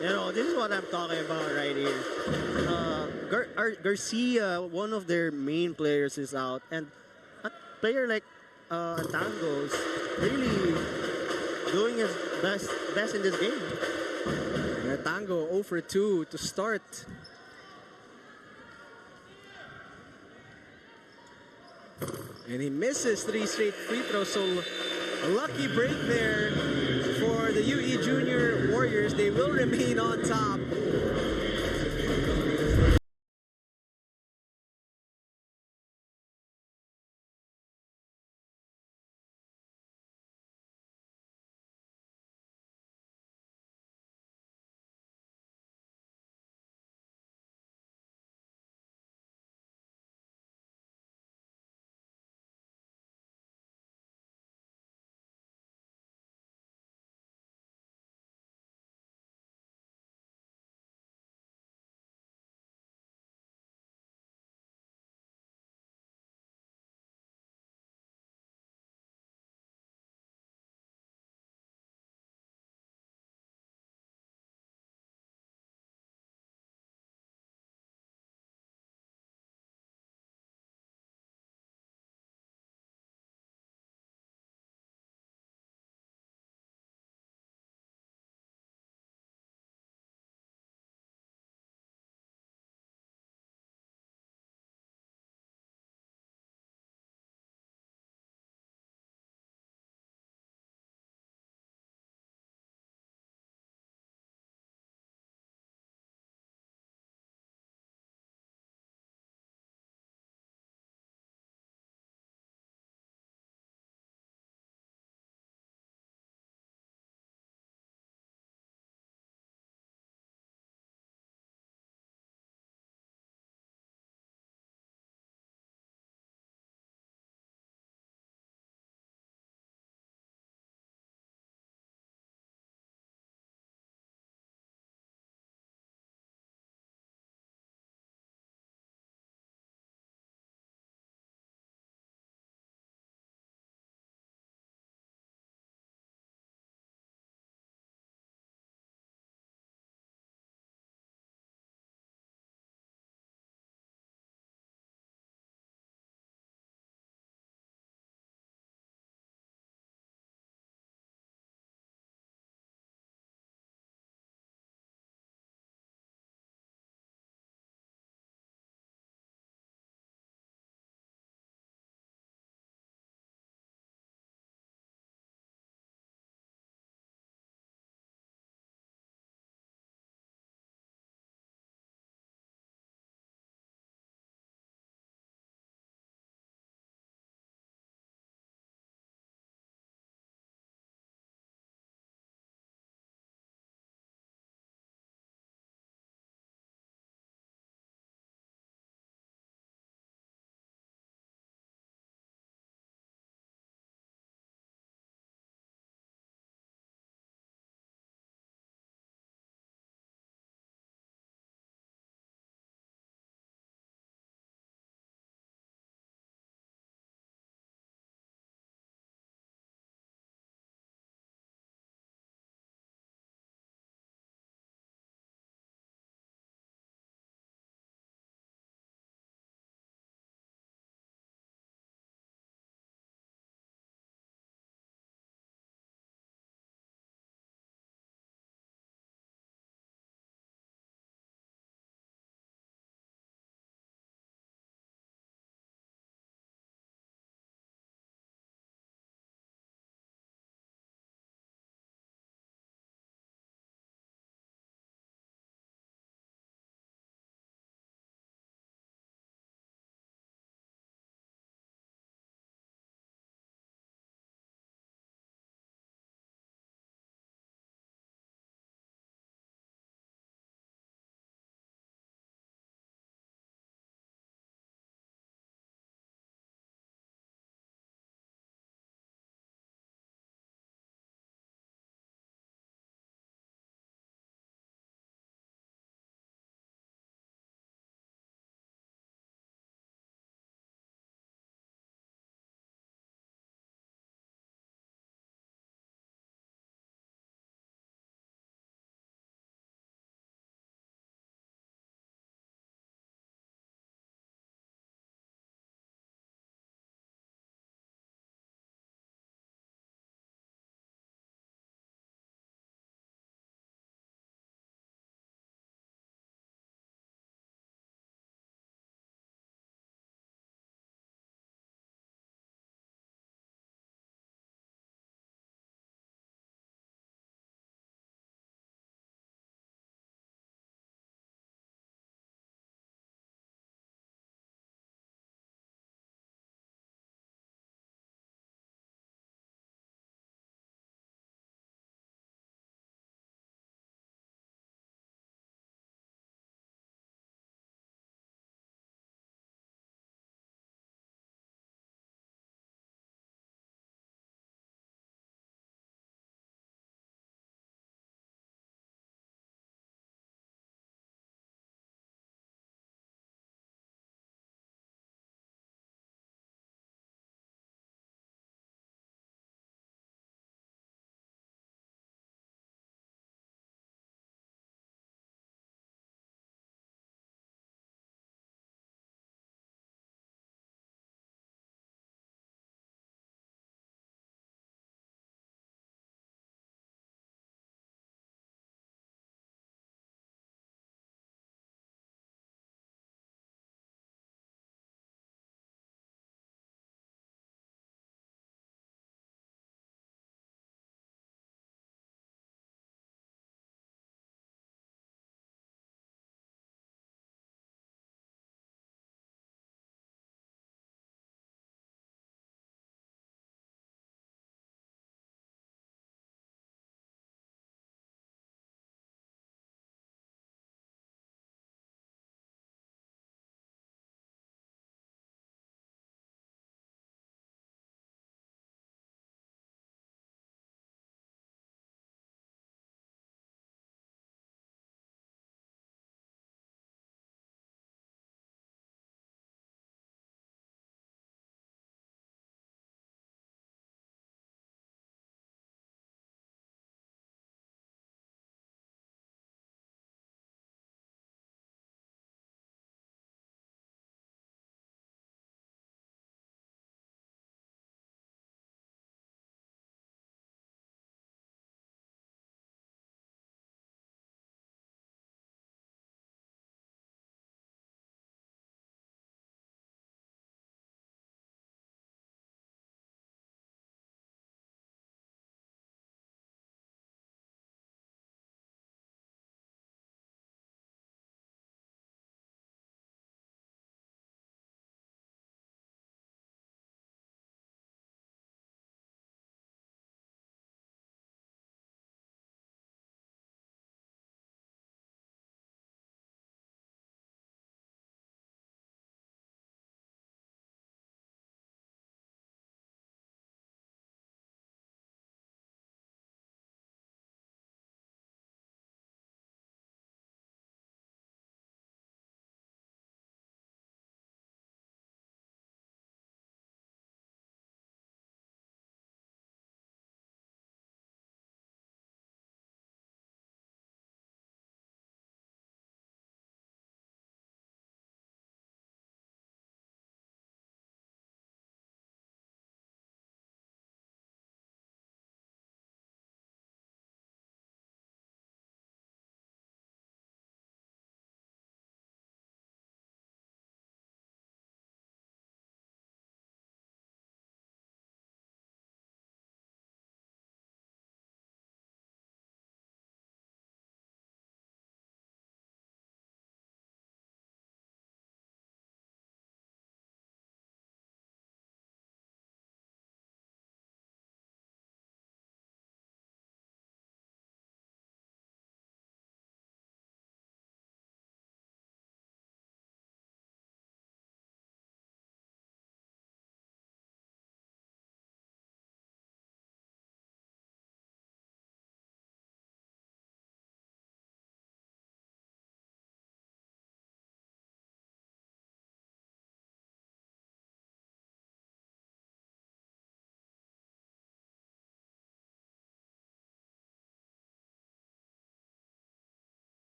Speaker 3: You know, this is what I'm talking about right here. Garcia, one of their main players, is out, and a player like Artango is really doing his best in this game.
Speaker 2: And Artango 0 for 2 to start. And he misses 3 straight free throws, so a lucky break there for the UE Junior Warriors. They will remain on top.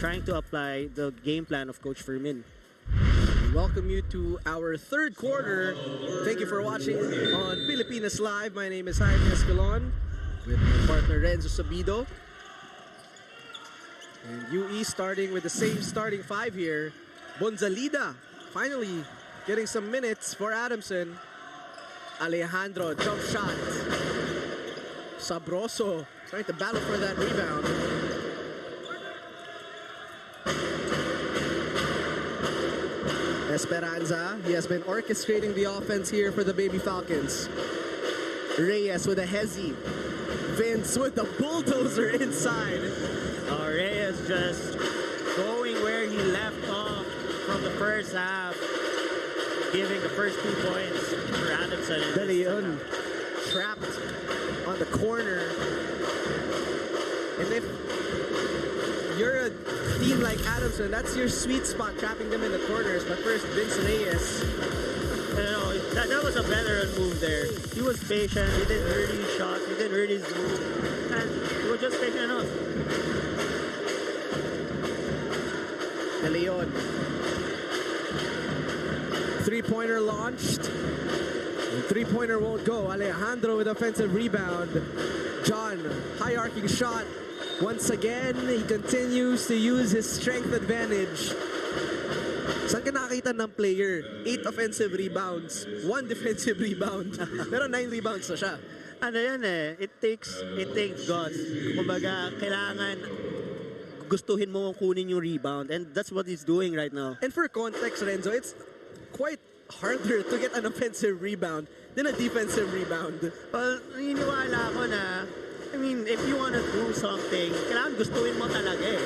Speaker 3: trying to apply the game plan of Coach Fermin.
Speaker 2: Welcome you to our third quarter. Thank you for watching on Pilipinas Live. My name is Jaime Escalon with my partner Renzo Sabido. And UE starting with the same starting five here. Gonzalida finally getting some minutes for Adamson. Alejandro, jump shot. Sabroso trying to battle for that rebound. Esperanza, he has been orchestrating the offense here for the Baby Falcons. Reyes with a hezzy. Vince with the bulldozer inside.
Speaker 3: Reyes just going where he left off from the first half, giving the first 2 points for Adamson.
Speaker 2: De Leon trapped on the corner. And if you're a team like Adamson, that's your sweet spot, trapping them in the corners. But first, Vince Reyes.
Speaker 3: That was a veteran move there. He was patient, he didn't hurt his shot, he didn't hurt his move, and he was just patient enough.
Speaker 2: De Leon. Three-pointer launched. Three-pointer won't go. Alejandro with offensive rebound. John, high-arcing shot. Once again, he continues to use his strength advantage. Saan ka nakakita ng player? 8 offensive rebounds, 1 defensive rebound. Pero 9 rebounds na siya.
Speaker 3: Ano yan eh, it takes guts. Kumbaga, kailangan gustuhin mo kunin yung rebound, and that's what he's doing right now.
Speaker 2: And for context, Renzo, it's quite harder to get an offensive rebound than a defensive rebound.
Speaker 3: Well, naniniwala ko na, I mean, if you want to do something, kailangan gustuhin mo talaga eh.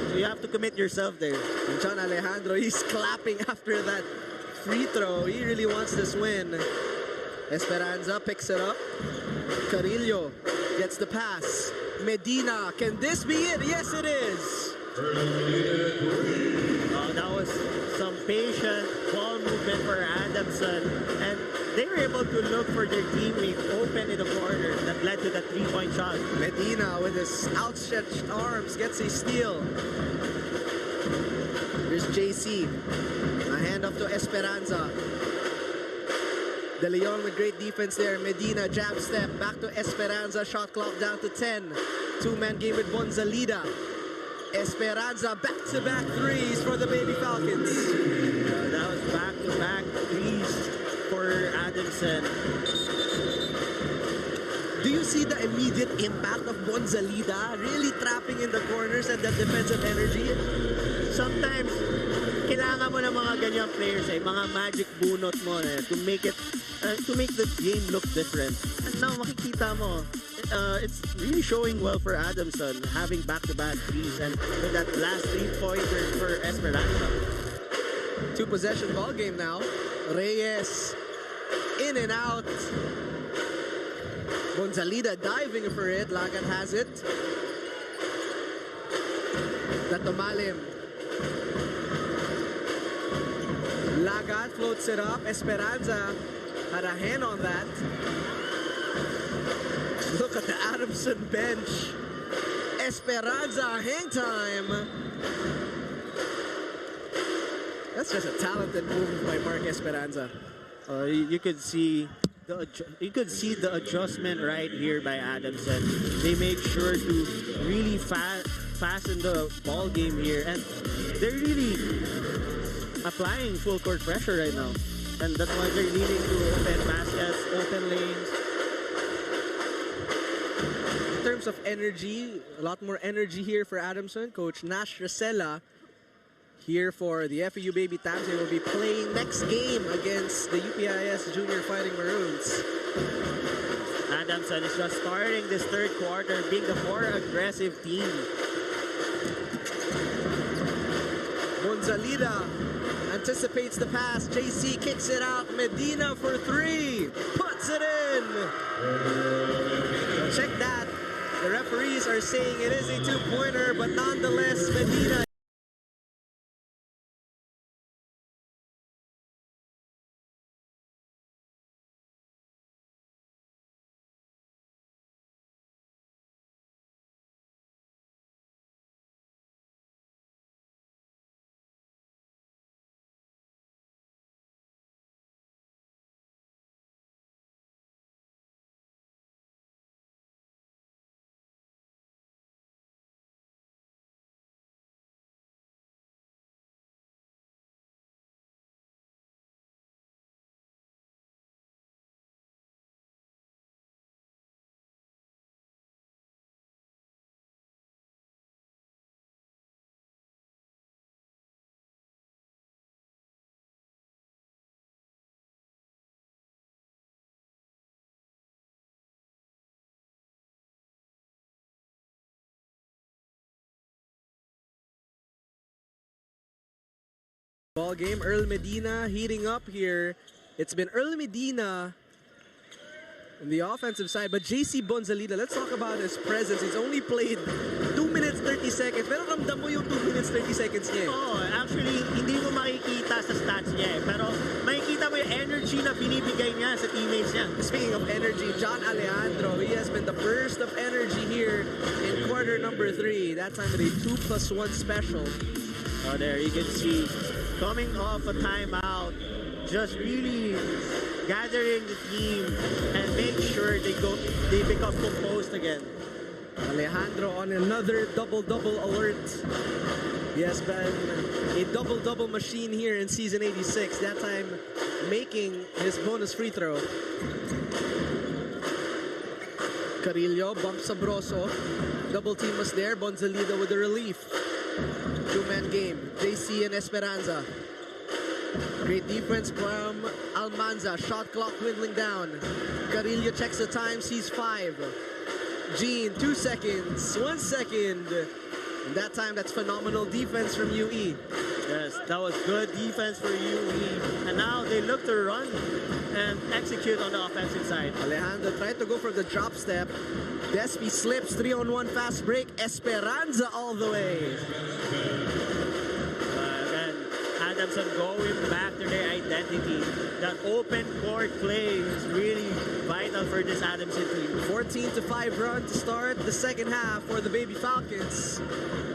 Speaker 3: So you have to commit yourself there.
Speaker 2: And John Alejandro, he's clapping after that free throw. He really wants this win. Esperanza picks it up. Carrillo gets the pass. Medina, can this be it? Yes, it is.
Speaker 3: That was some patient ball movement for Adamson, and they were able to look for their teammate open in the corner that led to the 3-point shot.
Speaker 2: Medina with his outstretched arms gets a steal. Here's JC. A handoff to Esperanza. De Leon with great defense there. Medina jab step back to Esperanza. Shot clock down to 10. Two-man game with Gonzalida. Esperanza back-to-back threes for the Baby Falcons.
Speaker 3: That was back-to-back threes for Adamson.
Speaker 2: Do you see the immediate impact of Gonzalida really trapping in the corners and that defensive energy?
Speaker 3: Sometimes, kailangan mo ng mga ganyang players eh, mga magic bunot mo eh, to make the game look different. And now makikita mo, it's really showing well for Adamson, having back-to-back threes, and with that last 3-pointer for Esperanza.
Speaker 2: 2-possession ball game now. Reyes in and out. Gonzalida diving for it. Lagat has it. Datomalim. Lagat floats it up. Esperanza had a hand on that. Look at the Adamson bench. Esperanza, hang time. That's just a talented move by Mark Esperanza.
Speaker 3: You could see the adjustment right here by Adamson. They made sure to really fasten the ball game here, and they're really applying full court pressure right now. And that's why they're leading to open baskets, open lanes.
Speaker 2: In terms of energy, a lot more energy here for Adamson. Coach Nash Rosella here for the FEU Baby Tabs. They will be playing next game against the UPIS Junior Fighting Maroons.
Speaker 3: Adamson is just starting this third quarter being the more aggressive team.
Speaker 2: Gonzalida anticipates the pass. JC kicks it out. Medina for 3. Puts it in. Check that. The referees are saying it is a 2-pointer, but nonetheless, Medina Ball game, Earl Medina heating up here. It's been Earl Medina on the offensive side, but JC Bonzalida, let's talk about his presence. He's only played 2 minutes 30 seconds, pero ramdam mo yung 2 minutes 30 seconds niya.
Speaker 3: Oh, actually, hindi mo makikita sa stats niya pero makikita mo yung energy na binibigay niya sa teammates niya.
Speaker 2: Speaking of energy, John Alejandro, he has been the burst of energy here in quarter number 3. That time with a 2+1 special.
Speaker 3: Oh, there you can see, coming off a timeout, just really gathering the team and make sure they become composed again.
Speaker 2: Alejandro on another double-double alert. He has been a double-double machine here in season 86, that time making his bonus free throw. Carrillo bumps Sabroso. Double team was there. Bonzalida with the relief. Two-man game. JC and Esperanza. Great defense from Almanza. Shot clock dwindling down. Carrillo checks the time, sees 5. Jean, 2 seconds, 1 second. And that time, that's phenomenal defense from UE.
Speaker 3: Yes, that was good defense for UE. And now they look to run and execute on the offensive side.
Speaker 2: Alejandro tried to go for the drop step. Despy slips, 3-on-1 fast break. Esperanza all the way.
Speaker 3: Adamson going back to their identity. That open court play is really vital for this Adamson team.
Speaker 2: 14-5 run to start the second half for the Baby Falcons.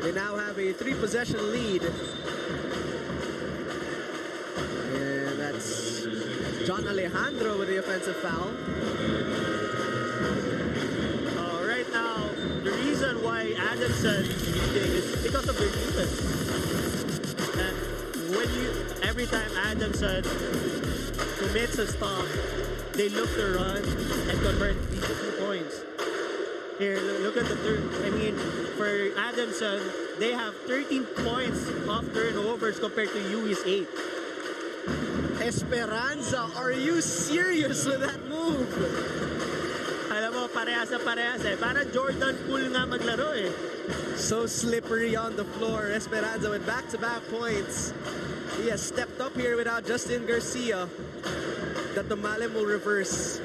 Speaker 2: They now have a 3-possession lead. And that's John Alejandro with the offensive foul.
Speaker 3: Right now, the reason why Adamson is leading is because of their defense. And every time Adamson commits a stop, they look to run and convert these 2 points. Here, look at the for Adamson, they have 13 points off turnovers compared to UE's 8.
Speaker 2: Esperanza, are you serious with that move?
Speaker 3: Alam mo, parehas na parehas eh. Parang Jordan Poole nga maglaro eh.
Speaker 2: So slippery on the floor. Esperanza with back-to-back points. He has stepped up here without Justin Garcia. Datomalem will reverse.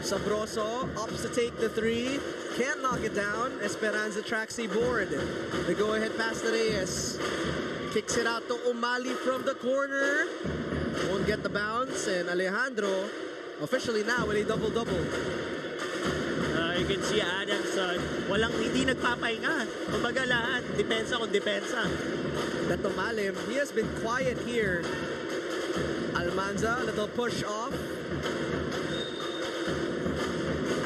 Speaker 2: Sabroso opts to take the 3. Can't knock it down. Esperanza tracks a board. The go-ahead pass to Reyes. Kicks it out to Umali from the corner. Won't get the bounce. And Alejandro officially now with a double-double.
Speaker 3: You can see Adamson, hindi nagpapahinga. Kumbaga lahat, depensa kung depensa.
Speaker 2: Datomalem, he has been quiet here. Almanza, little push off.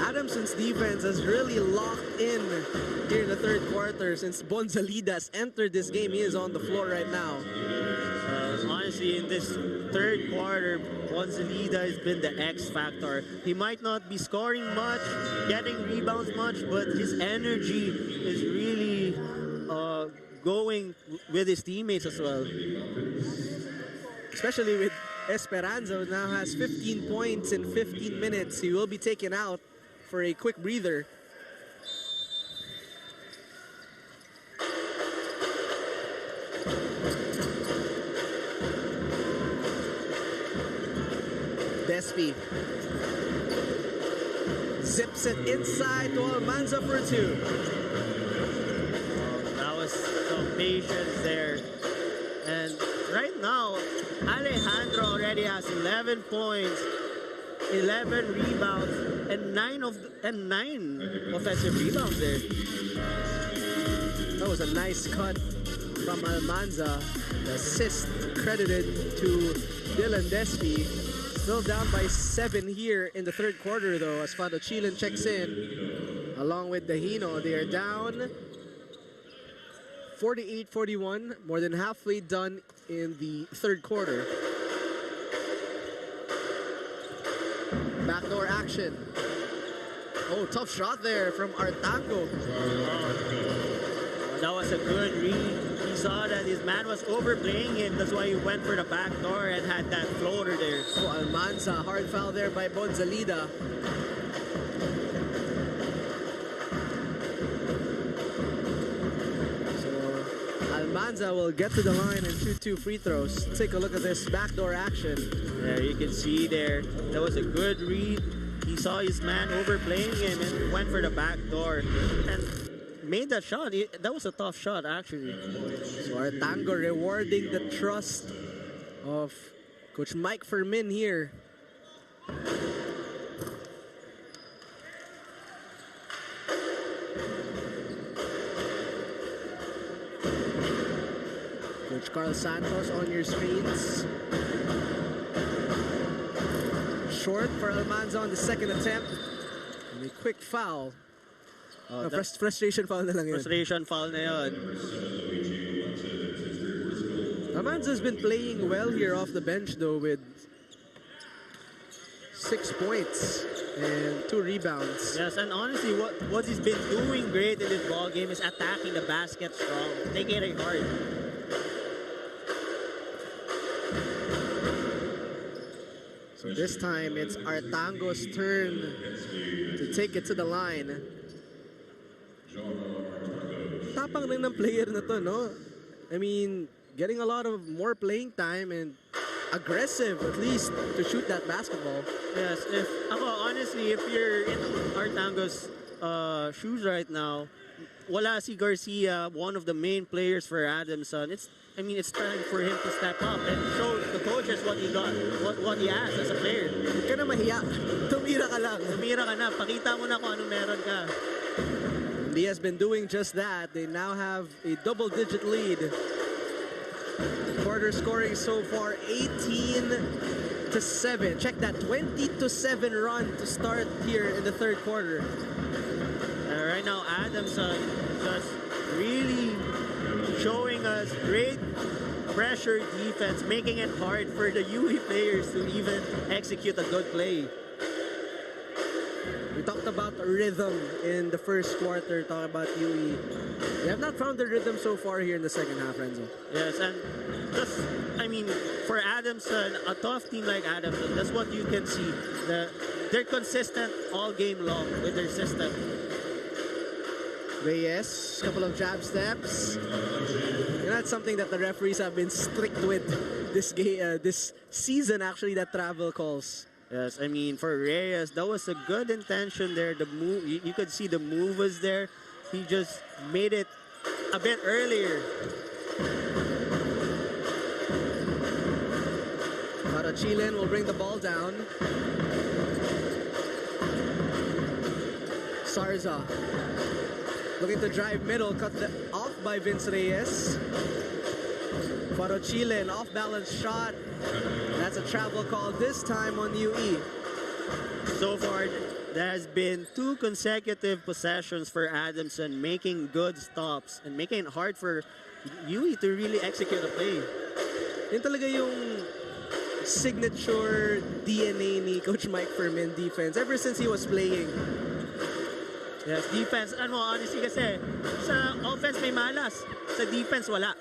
Speaker 2: Adamson's defense has really locked in here in the third quarter. Since Bonzalidas entered this game, he is on the floor right now.
Speaker 3: Honestly, in this third quarter, Bonzalida has been the X factor. He might not be scoring much, getting rebounds much, but his energy is really going with his teammates as well.
Speaker 2: Especially with Esperanza, who now has 15 points in 15 minutes. He will be taken out for a quick breather. Despy zips it inside to Almanza for 2.
Speaker 3: That was some patience there. And right now, Alejandro already has 11 points, 11 rebounds, and 9 offensive rebounds there.
Speaker 2: That was a nice cut from Almanza. The assist credited to Dylan Despy. Still down by 7 here in the third quarter, though, as Fado Chilen checks in. Along with Dahino, they are down 48-41, more than halfway done in the third quarter. Backdoor action. Oh, tough shot there from Artango.
Speaker 3: That was a good read. He saw that his man was overplaying him. That's why he went for the back door and had that floater there.
Speaker 2: Oh, Almanza, hard foul there by Bonzalida. So, Almanza will get to the line and shoot 2 free throws. Take a look at this backdoor action.
Speaker 3: Yeah, you can see there, that was a good read. He saw his man overplaying him and went for the back door and made that shot. That was a tough shot, actually.
Speaker 2: So Artango rewarding the trust of Coach Mike Fermin here. Coach Carl Santos on your screens. Short for Almanza on the second attempt. And a quick foul. Frustration foul na lang yun.
Speaker 3: Frustration foul na yun.
Speaker 2: Almanza's been playing well here off the bench though with 6 points and 2 rebounds.
Speaker 3: Yes, and honestly, what he's been doing great in this ball game is attacking the basket strong, taking it hard.
Speaker 2: So this time it's Artango's turn to take it to the line. Tapang rin ng player na to, no? I mean, getting a lot of more playing time and aggressive at least to shoot that basketball.
Speaker 3: Yes, honestly, if you're in Artango's shoes right now, wala si Garcia, one of the main players for Adamson. It's time for him to step up and show the coaches what he got, what he has as a player.
Speaker 2: Huwag ka na mahiya. Tumira ka lang.
Speaker 3: Tumira ka na. Pakita mo na kung ano meron ka.
Speaker 2: And he has been doing just that. They now have a double-digit lead. Quarter scoring so far 18-7. Check that, 20-7 run to start here in the third quarter.
Speaker 3: Right now, Adamson just really showing us great pressure defense, making it hard for the UE players to even execute a good play.
Speaker 2: We talked about rhythm in the first quarter, talking about UE. They have not found the rhythm so far here in the second half, Renzo.
Speaker 3: Yes, and just, for Adamson, a tough team like Adamson, that's what you can see. They're consistent all game long with their system.
Speaker 2: Reyes, couple of jab steps. And that's something that the referees have been strict with this season, actually, that travel calls.
Speaker 3: Yes, for Reyes, that was a good intention there. The move, you could see the move was there. He just made it a bit earlier.
Speaker 2: Chilin will bring the ball down. Sarza looking to drive middle, cut off by Vince Reyes. Chilin, off-balance shot. That's a travel call this time on UE.
Speaker 3: So far, there has been 2 consecutive possessions for Adamson, making good stops and making it hard for UE to really execute a play.
Speaker 2: Yun talaga yung signature DNA ni Coach Mike Fermin defense ever since he was playing.
Speaker 3: Yes, defense. Honestly kasi, sa offense may malas. Sa defense, wala.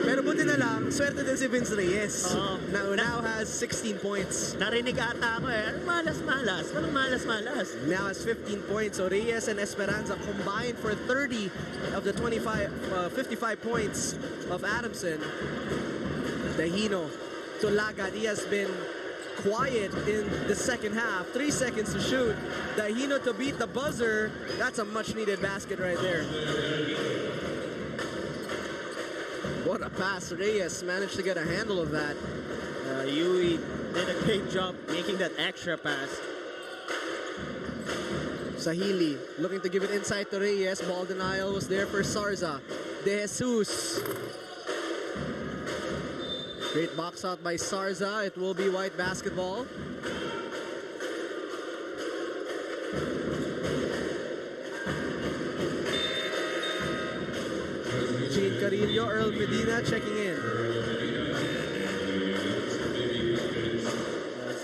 Speaker 2: Pero buti na lang, swerte din si Vince Reyes. Now has 16 points.
Speaker 3: Narinig ata ako malas-malas. Walang malas-malas.
Speaker 2: Now has 15 points. So Reyes and Esperanza combined for 30 of the 55 points of Adamson. Dahino to Lagat. He has been quiet in the second half. 3 seconds to shoot. Dahino to beat the buzzer. That's a much-needed basket right there. What a pass. Reyes managed to get a handle of that.
Speaker 3: UE did a great job making that extra pass.
Speaker 2: Sahili looking to give it inside to Reyes. Ball denial was there for Sarza. De Jesus. Great box out by Sarza. It will be white basketball. Gene Carrillo, Earl Medina checking in.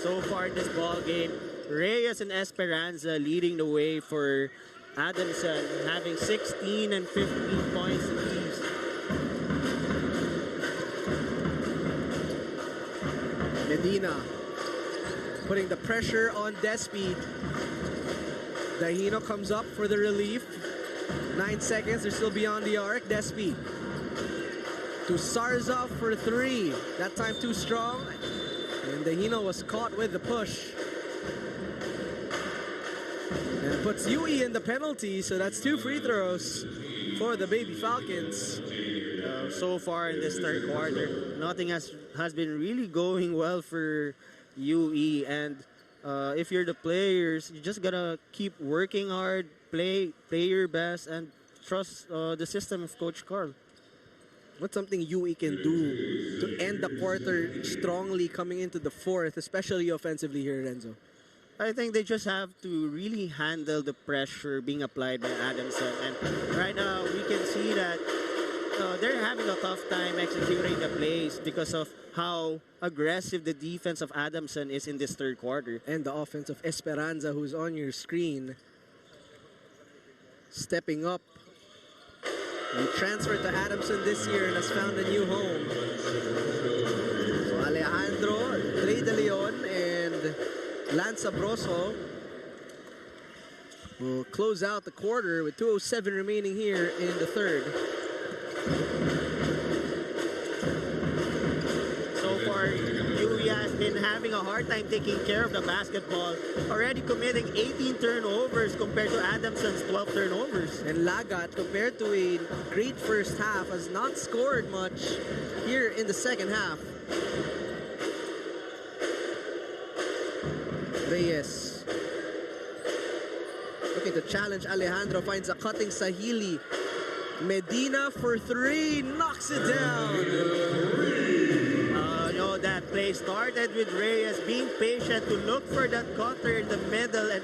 Speaker 3: So far in this ball game, Reyes and Esperanza leading the way for Adamson, having 16 and 15 points apiece.
Speaker 2: Medina putting the pressure on Despi. Dahino comes up for the relief. 9 seconds, they're still beyond the arc. Despi to Sarzov for 3. That time too strong. And Dahino was caught with the push. And puts UE in the penalty, so that's 2 free throws for the Baby Falcons.
Speaker 3: So far in this third quarter, nothing has been really going well for UE. And if you're the players, you just gotta keep working hard, play your best, and trust the system of Coach Carl.
Speaker 2: What's something UE can do to end the quarter strongly coming into the fourth, especially offensively here, Renzo?
Speaker 3: I think they just have to really handle the pressure being applied by Adamson. And right now, we can see that they're having a tough time executing the plays because of how aggressive the defense of Adamson is in this third quarter.
Speaker 2: And the offense of Esperanza, who's on your screen, stepping up. He transferred to Adamson this year and has found a new home. So Alejandro, Trey De Leon, and 𝔢𝔰 will close out the quarter with 2:07 remaining here in the third.
Speaker 3: So far, UE has been having a hard time taking care of the basketball, already committing 18 turnovers compared to Adamson's 12 turnovers.
Speaker 2: And Lagat, compared to a great first half, has not scored much here in the second half. Reyes looking to challenge Alejandro, finds a cutting Sahili. Medina for 3, knocks it down.
Speaker 3: That play started with Reyes being patient to look for that cutter in the middle and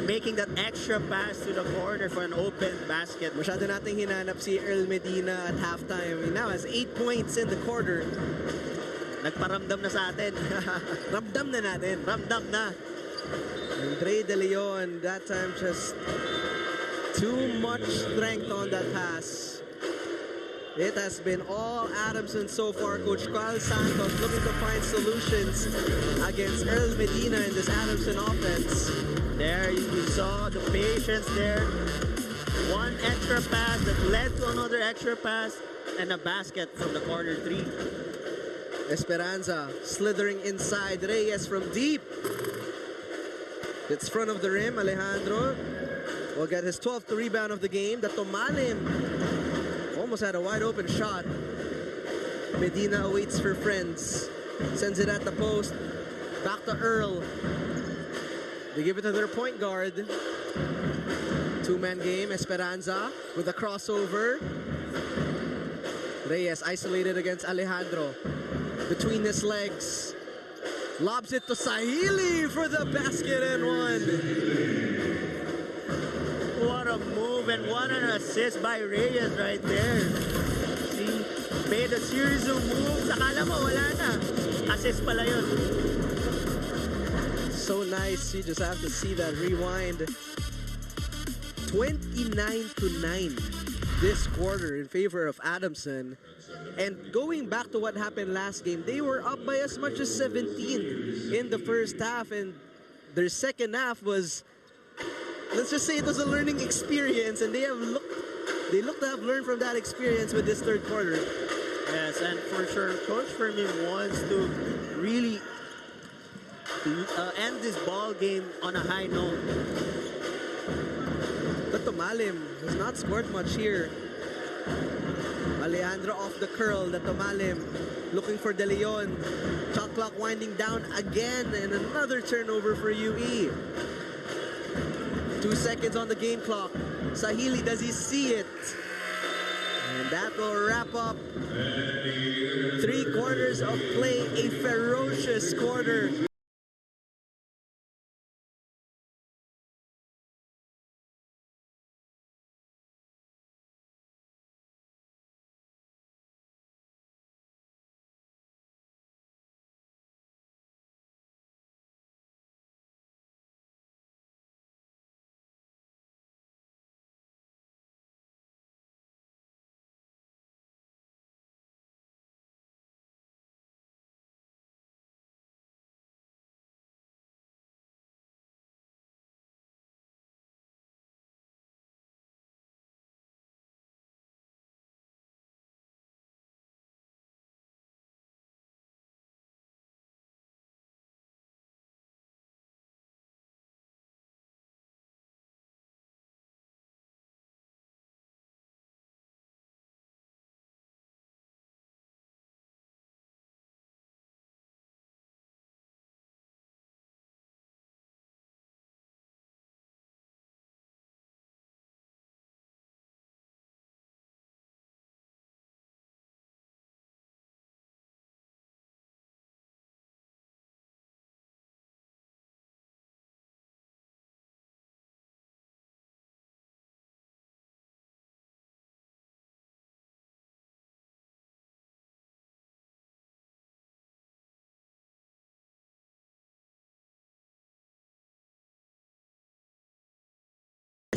Speaker 3: making that extra pass to the corner for an open basket.
Speaker 2: Masyado nating hinanap si Earl Medina at halftime. He now has 8 points in the quarter.
Speaker 3: Nagparamdam na sa atin.
Speaker 2: Ramdam na natin.
Speaker 3: Ramdam na.
Speaker 2: And Trey De Leon, that time just too much strength on that pass. It has been all Adamson so far. Coach Carl Santos looking to find solutions against Earl Medina in this Adamson offense.
Speaker 3: There you saw the patience there. One extra pass that led to another extra pass and a basket from the corner 3.
Speaker 2: Esperanza slithering inside. Reyes from deep. It's front of the rim. Alejandro will get his 12th rebound of the game. 𝔬𝔬𝔦𝔬𝔬𝔦 almost had a wide open shot. Medina awaits for friends. Sends it at the post. Back to Earl. They give it to their point guard. 2-man game. Esperanza with a crossover. Reyes isolated against Alejandro. Between his legs. Lobs it to Sahili for the basket and one.
Speaker 3: What a move and what an assist by Reyes right there. See, made a series of moves. Akala mo, wala na. Assist pala yun.
Speaker 2: So nice. You just have to see that rewind. 29-9 this quarter in favor of Adamson. And going back to what happened last game, they were up by as much as 17 in the first half. And their second half was, let's just say it was a learning experience, and they look to have learned from that experience with this third quarter.
Speaker 3: Yes, and for sure, Coach Fermin wants to really end this ball game on a high note.
Speaker 2: But 𝔬𝔬𝔦𝔬𝔦 has not scored much here. Alejandro off the curl. 𝔬𝔬𝔦𝔬𝔦 looking for De Leon. Shot clock winding down again, and another turnover for UE. 2 seconds on the game clock. Sahili, does he see it? And that will wrap up 3 quarters of play. A ferocious quarter.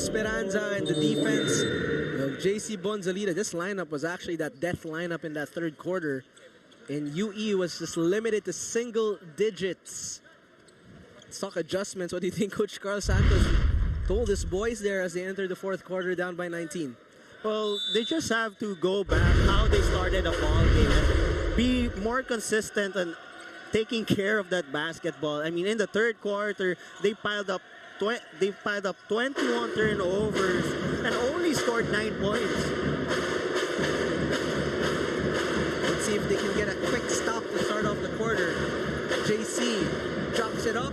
Speaker 2: Esperanza and the defense of JC Bonzalita. This lineup was actually that death lineup in that third quarter. And UE was just limited to single digits. Stock adjustments. What do you think Coach Carl Santos told his boys there as they entered the fourth quarter down by 19?
Speaker 3: Well, they just have to go back how they started a ball game and be more consistent and taking care of that basketball. I mean, in the third quarter, they piled up 21 turnovers and only scored 9 points.
Speaker 2: Let's see if they can get a quick stop to start off the quarter. JC drops it up.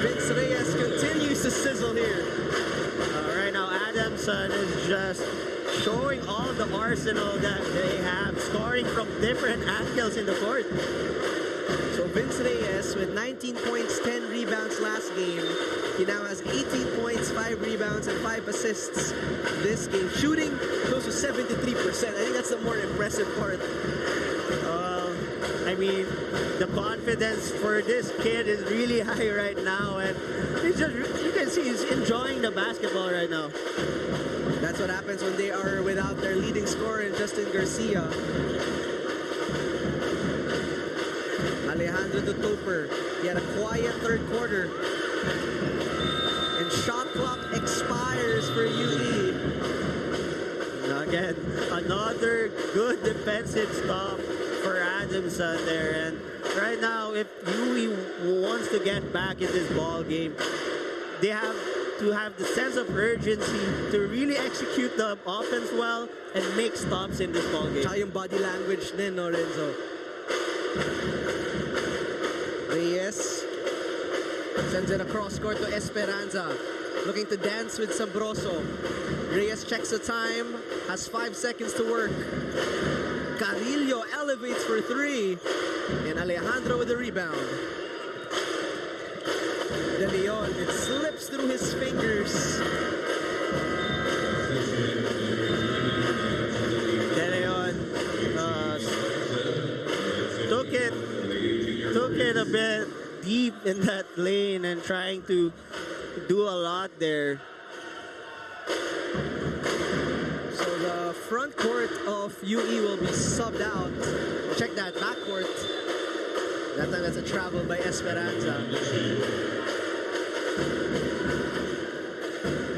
Speaker 2: Vince Reyes continues to sizzle here.
Speaker 3: Right now, Adamson is just showing all the arsenal that they have, scoring from different angles in the court.
Speaker 2: So Vince Reyes with 19 points, 10 rebounds last game. He now has 18 points, 5 rebounds, and 5 assists this game. Shooting close to 73%. I think that's the more impressive part.
Speaker 3: I mean, the confidence for this kid is really high right now, and he's just, you can see he's enjoying the basketball right now.
Speaker 2: That's what happens when they are without their leading scorer, Justin Garcia. Alejandro Dutoper, he had a quiet third quarter. And shot clock expires for UE.
Speaker 3: Again, another good defensive stop for Adamson there. And right now, if UE wants to get back in this ball game, they have to have the sense of urgency to really execute the offense well and make stops in this ball game.
Speaker 2: Tsaka yung body language din, no, Renzo? Reyes sends it across court to Esperanza, looking to dance with Sabroso. Reyes checks the time, has 5 seconds to work. Carrillo elevates for 3, and Alejandro with the rebound. De Leon, it slips through his fingers.
Speaker 3: De Leon took it a bit deep in that lane and trying to do a lot there.
Speaker 2: So the front court of UE will be subbed out. Check that backcourt. That time that's a travel by Esperanza.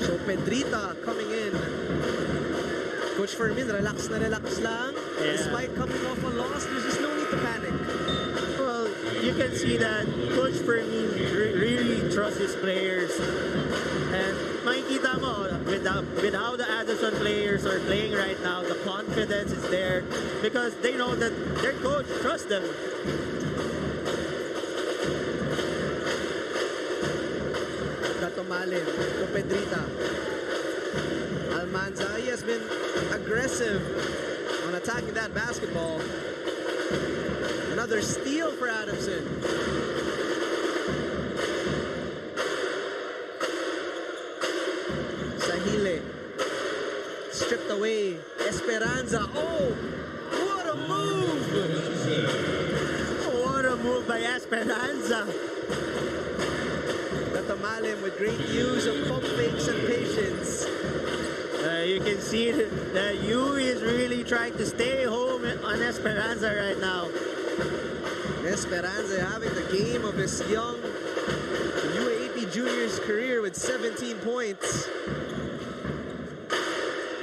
Speaker 2: So Pedrita coming in. Coach Fermin, relax na relax lang.
Speaker 3: Yeah.
Speaker 2: Despite coming off a loss, there's just no need to panic.
Speaker 3: Well, you can see that Coach Fermin really trusts his players. And makikita mo, with how the Addison players are playing right now, the confidence is there because they know that their coach trusts them.
Speaker 2: Datomalin to Pedrita. Almanza, he has been aggressive on attacking that basketball. Another steal for Adamson. Sahile stripped away. Esperanza. Oh, what a move!
Speaker 3: What a move by Esperanza.
Speaker 2: Datomalin with great use of pump fakes and patience.
Speaker 3: You can see that Yu is really trying to stay home on Esperanza right now.
Speaker 2: Esperanza having the game of his young UAAP junior's career with 17 points.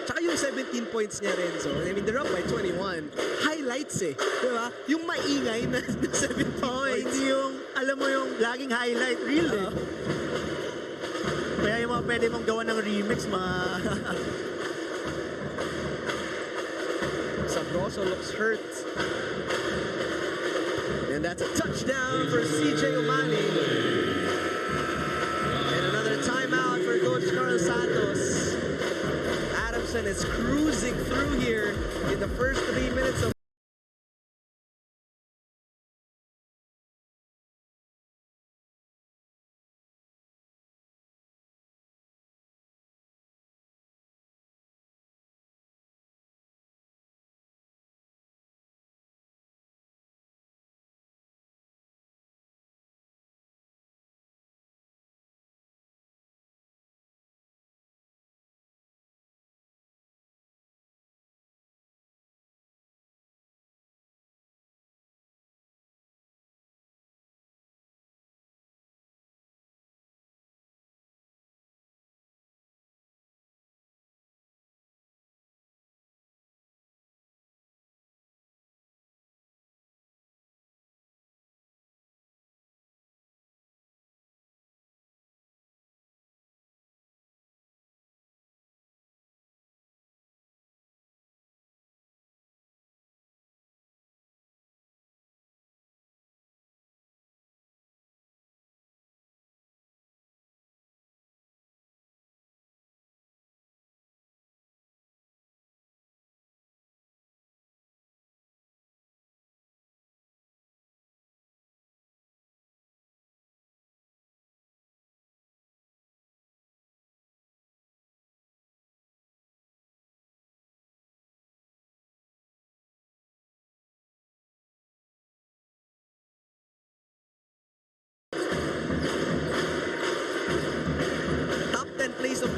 Speaker 2: Tsaka yung 17 points niya, Renzo. I mean, they're up by 21. Highlights eh. Diba? Yung maingay na 17 points.
Speaker 3: Hindi yung, alam mo yung laging highlight reel eh. Kaya yung mga pwede mong gawa ng remix, mga...
Speaker 2: Sabroso looks hurt. And that's a touchdown for CJ Umani. And another timeout for Coach Carl Santos. Adamson is cruising through here in the first 3 minutes of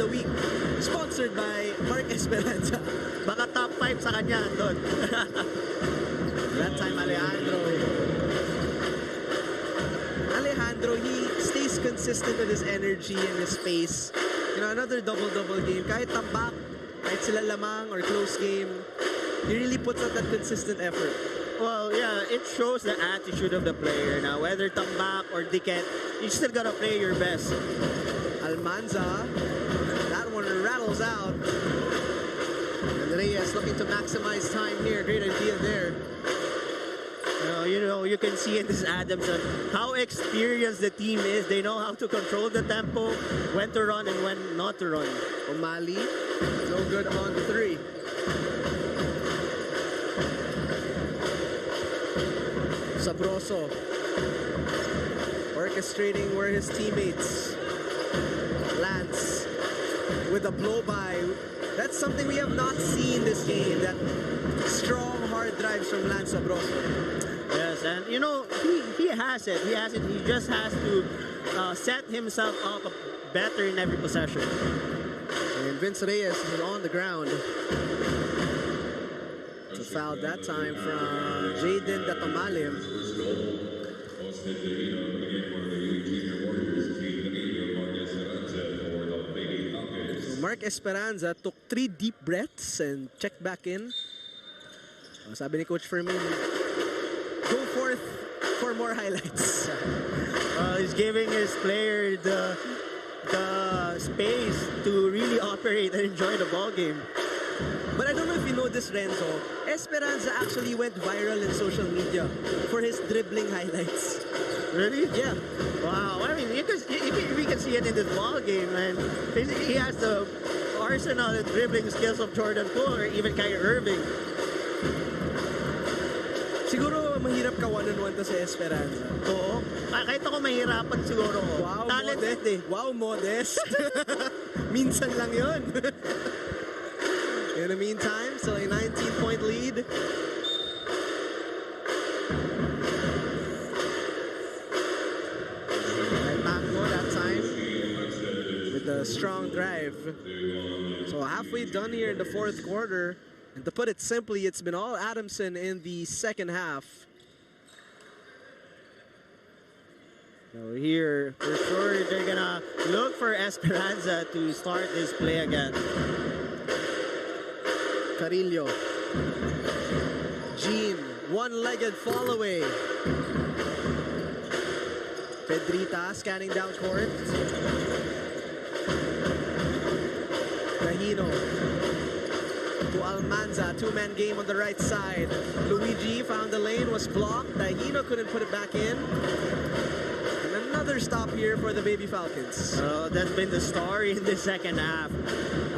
Speaker 2: the week. Sponsored by Mark Esperanza.
Speaker 3: Baka top 5 sa kanya doon.
Speaker 2: That time, Alejandro, he stays consistent with his energy and his pace. You know, another double-double game. Kahit tambak, kahit sila lamang or close game, he really puts out that consistent effort.
Speaker 3: Well, yeah, it shows the attitude of the player. Now, whether tambak or diket, you still gotta play your best.
Speaker 2: Almanza, that one rattles out. And Reyes looking to maximize time here. Great idea there.
Speaker 3: You can see in this Adamson how experienced the team is. They know how to control the tempo, when to run and when not to run.
Speaker 2: O'Malley, no good on 3. Sabroso orchestrating where his teammates. Lance with a blow-by. That's something we have not seen this game, that strong, hard drives from Lance Sabroso.
Speaker 3: Yes, and he has it. He has it. He just has to set himself up better in every possession.
Speaker 2: And Vince Reyes is on the ground. It's a foul that time from 𝔤𝔤𝔤𝔬𝔦𝔰. So Mark Esperanza took 3 deep breaths and checked back in. Sabi ni Coach Fermin, go forth for more highlights.
Speaker 3: He's giving his player the space to really operate and enjoy the ball game.
Speaker 2: But I don't know if you know this, Renzo. Esperanza actually went viral in social media for his dribbling highlights.
Speaker 3: Really?
Speaker 2: Yeah.
Speaker 3: Wow. I mean, we can see it in this ball game, and he has the arsenal and dribbling skills of Jordan Poole or even Kyrie Irving.
Speaker 2: Siguro mahirap ka one-on-one to sa Esperanza.
Speaker 3: Oo. Kahit ako mahirapan siguro ko.
Speaker 2: Wow,
Speaker 3: talented
Speaker 2: modest. Wow, modest. Minsan lang yun. In the meantime, still a 19-point lead. Tango that time with a strong drive. So halfway done here in the 4th quarter. And to put it simply, it's been all Adamson in the second half.
Speaker 3: So here, for sure, they're gonna look for Esperanza to start this play again.
Speaker 2: Carrillo. Jean, one-legged fall away. Pedrita scanning down court. Tahino to Almanza, 2-man game on the right side. Luigi found the lane, was blocked. Tahino couldn't put it back in. And another stop here for the Baby Falcons.
Speaker 3: That's been the story in the second half.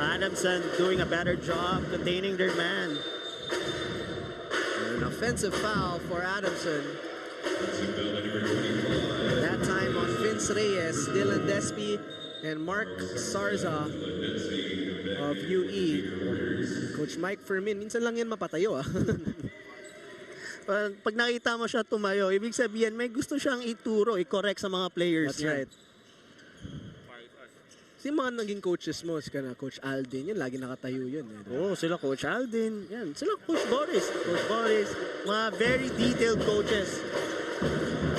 Speaker 3: Adamson doing a better job containing their man.
Speaker 2: An offensive foul for Adamson. That time on Vince Reyes, Dylan Despy, and Mark Sarza of UE. Coach Mike Fermin, minsan lang yan mapatayo
Speaker 3: Pag nakita mo siya tumayo, ibig sabihin may gusto siyang ituro, i-correct sa mga players.
Speaker 2: That's right. Yung mga naging coaches mo, Coach Aldin, yun, lagi nakatayo yun.
Speaker 3: Sila Coach Aldin, yan. Sila Coach Boris. Mga very detailed coaches.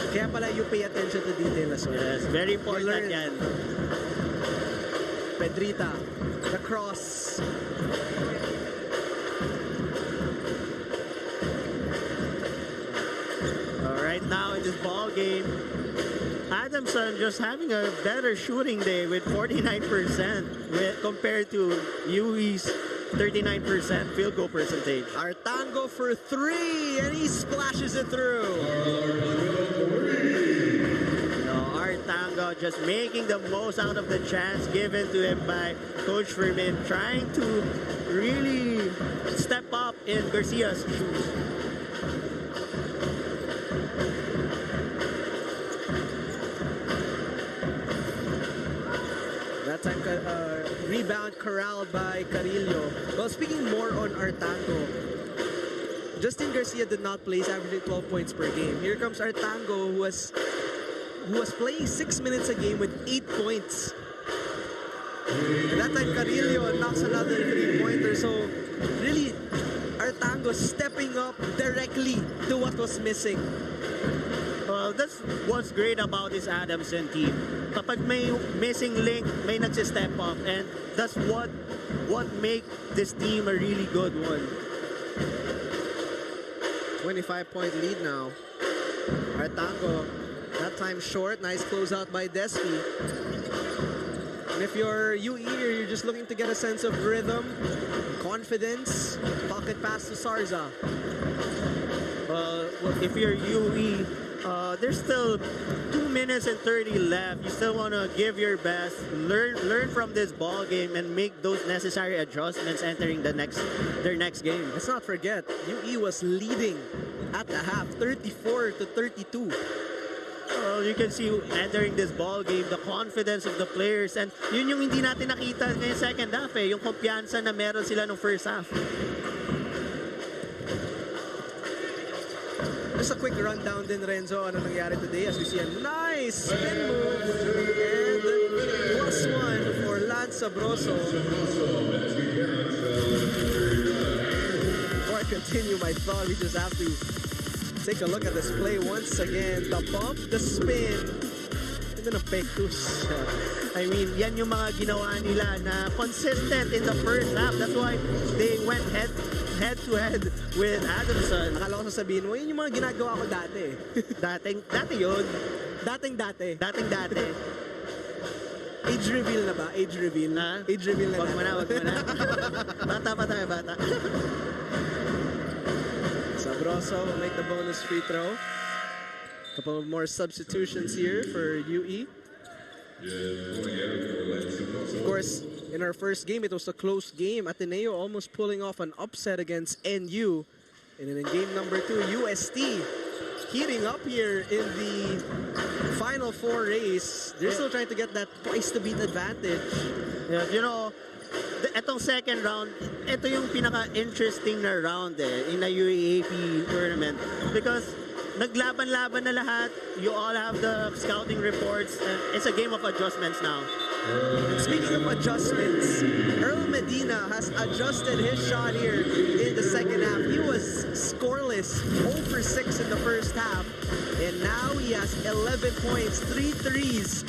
Speaker 2: Kaya pala you pay attention to detail as well.
Speaker 3: Yes, very important yan.
Speaker 2: Pedrita, the cross.
Speaker 3: Right now in this ball game, Adamson just having a better shooting day with 49% compared to UE's 39% field goal percentage.
Speaker 2: Artango for 3, and he splashes it through.
Speaker 3: Artango just making the most out of the chance given to him by Coach Fermin, trying to really step up in Garcia's shoes.
Speaker 2: That time, rebound corralled by Carrillo. Well, speaking more on Artango, Justin Garcia did not play, averaging 12 points per game. Here comes Artango, who was playing 6 minutes a game with 8 points. And that time, Carrillo knocks another three-pointer. So, really, Artango stepping up directly to what was missing.
Speaker 3: Well, that's what's great about this Adamson team. Kapag may missing link, may nagsi-step up. And that's what make this team a really good one.
Speaker 2: 25-point lead now. Artango, that time short. Nice closeout by Despy. And if you're UE or you're just looking to get a sense of rhythm, confidence, pocket pass to Sarza.
Speaker 3: Well, if you're UE, there's still 2 minutes and 30 left. You still want to give your best, learn from this ball game, and make those necessary adjustments entering their next game.
Speaker 2: Let's not forget, UE was leading at the half, 34-32.
Speaker 3: Well, you can see entering this ball game, the confidence of the players, and yun yung hindi natin nakita ngayong second half yung kumpiyansa na meron sila nung first half.
Speaker 2: Just a quick rundown din, Renzo, ano nangyari today as we see a nice spin move and +1 for Sabroso. Before I continue my thought, we just have to take a look at this play once again. The bump, the spin, and then a pectus.
Speaker 3: I mean, yan yung mga ginawa nila na consistent in the first half. That's why they went head-to-head with Adamson.
Speaker 2: Akala ko sasabihin mo, yun yung mga ginagawa ko dati.
Speaker 3: Dati yun.
Speaker 2: Dating-dati. Age reveal na ba? Age reveal?
Speaker 3: Ha?
Speaker 2: Age reveal na.
Speaker 3: Wag mo na. Bata pa tayo, bata.
Speaker 2: Sabroso will make the bonus free throw. Couple of more substitutions here for UE. Of course, in our first game, it was a close game. Ateneo almost pulling off an upset against NU. And then in game number 2, UST heating up here in the Final Four race. They're still trying to get that twice-to-beat advantage.
Speaker 3: Yeah, you know, etong second round, ito yung pinaka-interesting na round in the UAAP tournament. Because naglaban-laban na lahat. You all have the scouting reports. And it's a game of adjustments now.
Speaker 2: And speaking of adjustments, Earl Medina has adjusted his shot here in the second half. He was scoreless, 0 for 6 in the first half. And now he has 11 points, 3 threes.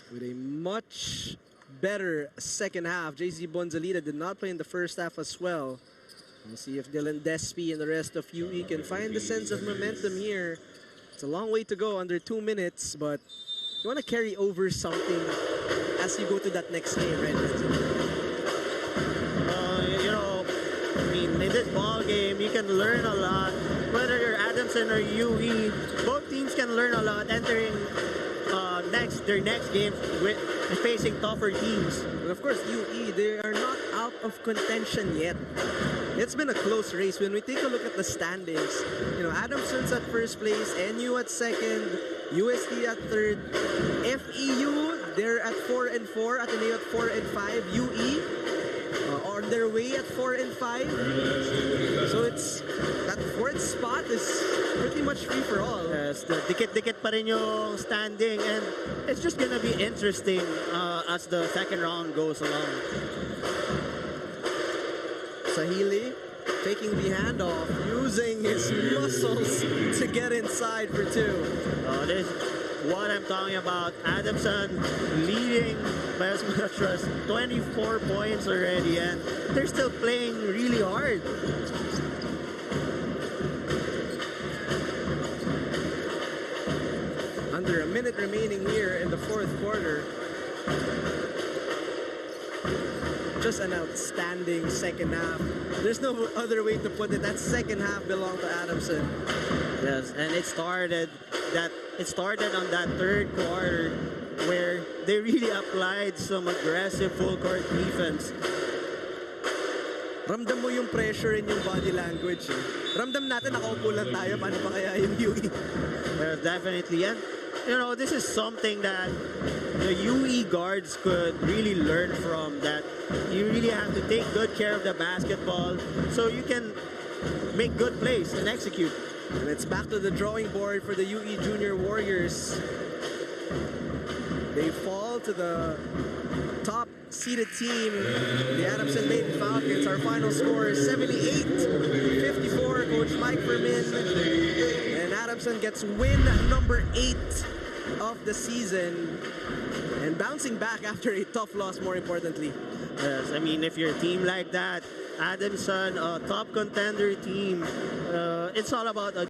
Speaker 2: With a much better second half. JZ Bonzalita did not play in the first half as well. We'll see if Dylan Despy and the rest of UE can find the sense of momentum here. It's a long way to go, under 2 minutes, but you want to carry over something as you go to that next game, right?
Speaker 3: You know, I mean, in this ball game, you can learn a lot. Whether you're Adamson or UE, both teams can learn a lot entering their next games with facing tougher teams.
Speaker 2: And of course, UE, they are not out of contention yet. It's been a close race. When we take a look at the standings, you know, Adamson's at first place, NU at second, UST at third, FEU, they're at 4 and 4, Ateneo at 4 and 5, UE on their way at 4 and 5. So it's that fourth spot is pretty much free for all.
Speaker 3: Yes, the dikit-dikit pa rin yung standing, and it's just gonna be interesting as the second round goes along.
Speaker 2: Sahili taking the handoff, using his muscles to get inside for two.
Speaker 3: This is what I'm talking about. Adamson leading by as much as 24 points already, and they're still playing really hard.
Speaker 2: Under a minute remaining here in the fourth quarter. Just an outstanding second half. There's no other way to put it. That second half belonged to Adamson.
Speaker 3: Yes, and it started on that third quarter where they really applied some aggressive full court defense.
Speaker 2: Ramdam mo yung pressure in yung body language. Ramdam natin nakaupo lang tayo. Paano pa kaya yung UE?
Speaker 3: Yes, definitely. And you know, this is something that the UE guards could really learn from, that you really have to take good care of the basketball so you can make good plays and execute.
Speaker 2: And it's back to the drawing board for the UE Junior Warriors. They fall to the top seeded team, the Adamson Baby Falcons. Our final score is 78-54. Coach Mike Fermin. And Adamson gets win number 8 of the season. And bouncing back after a tough loss, more importantly.
Speaker 3: Yes, I mean, if you're a team like that, Adamson, a top contender team, it's all about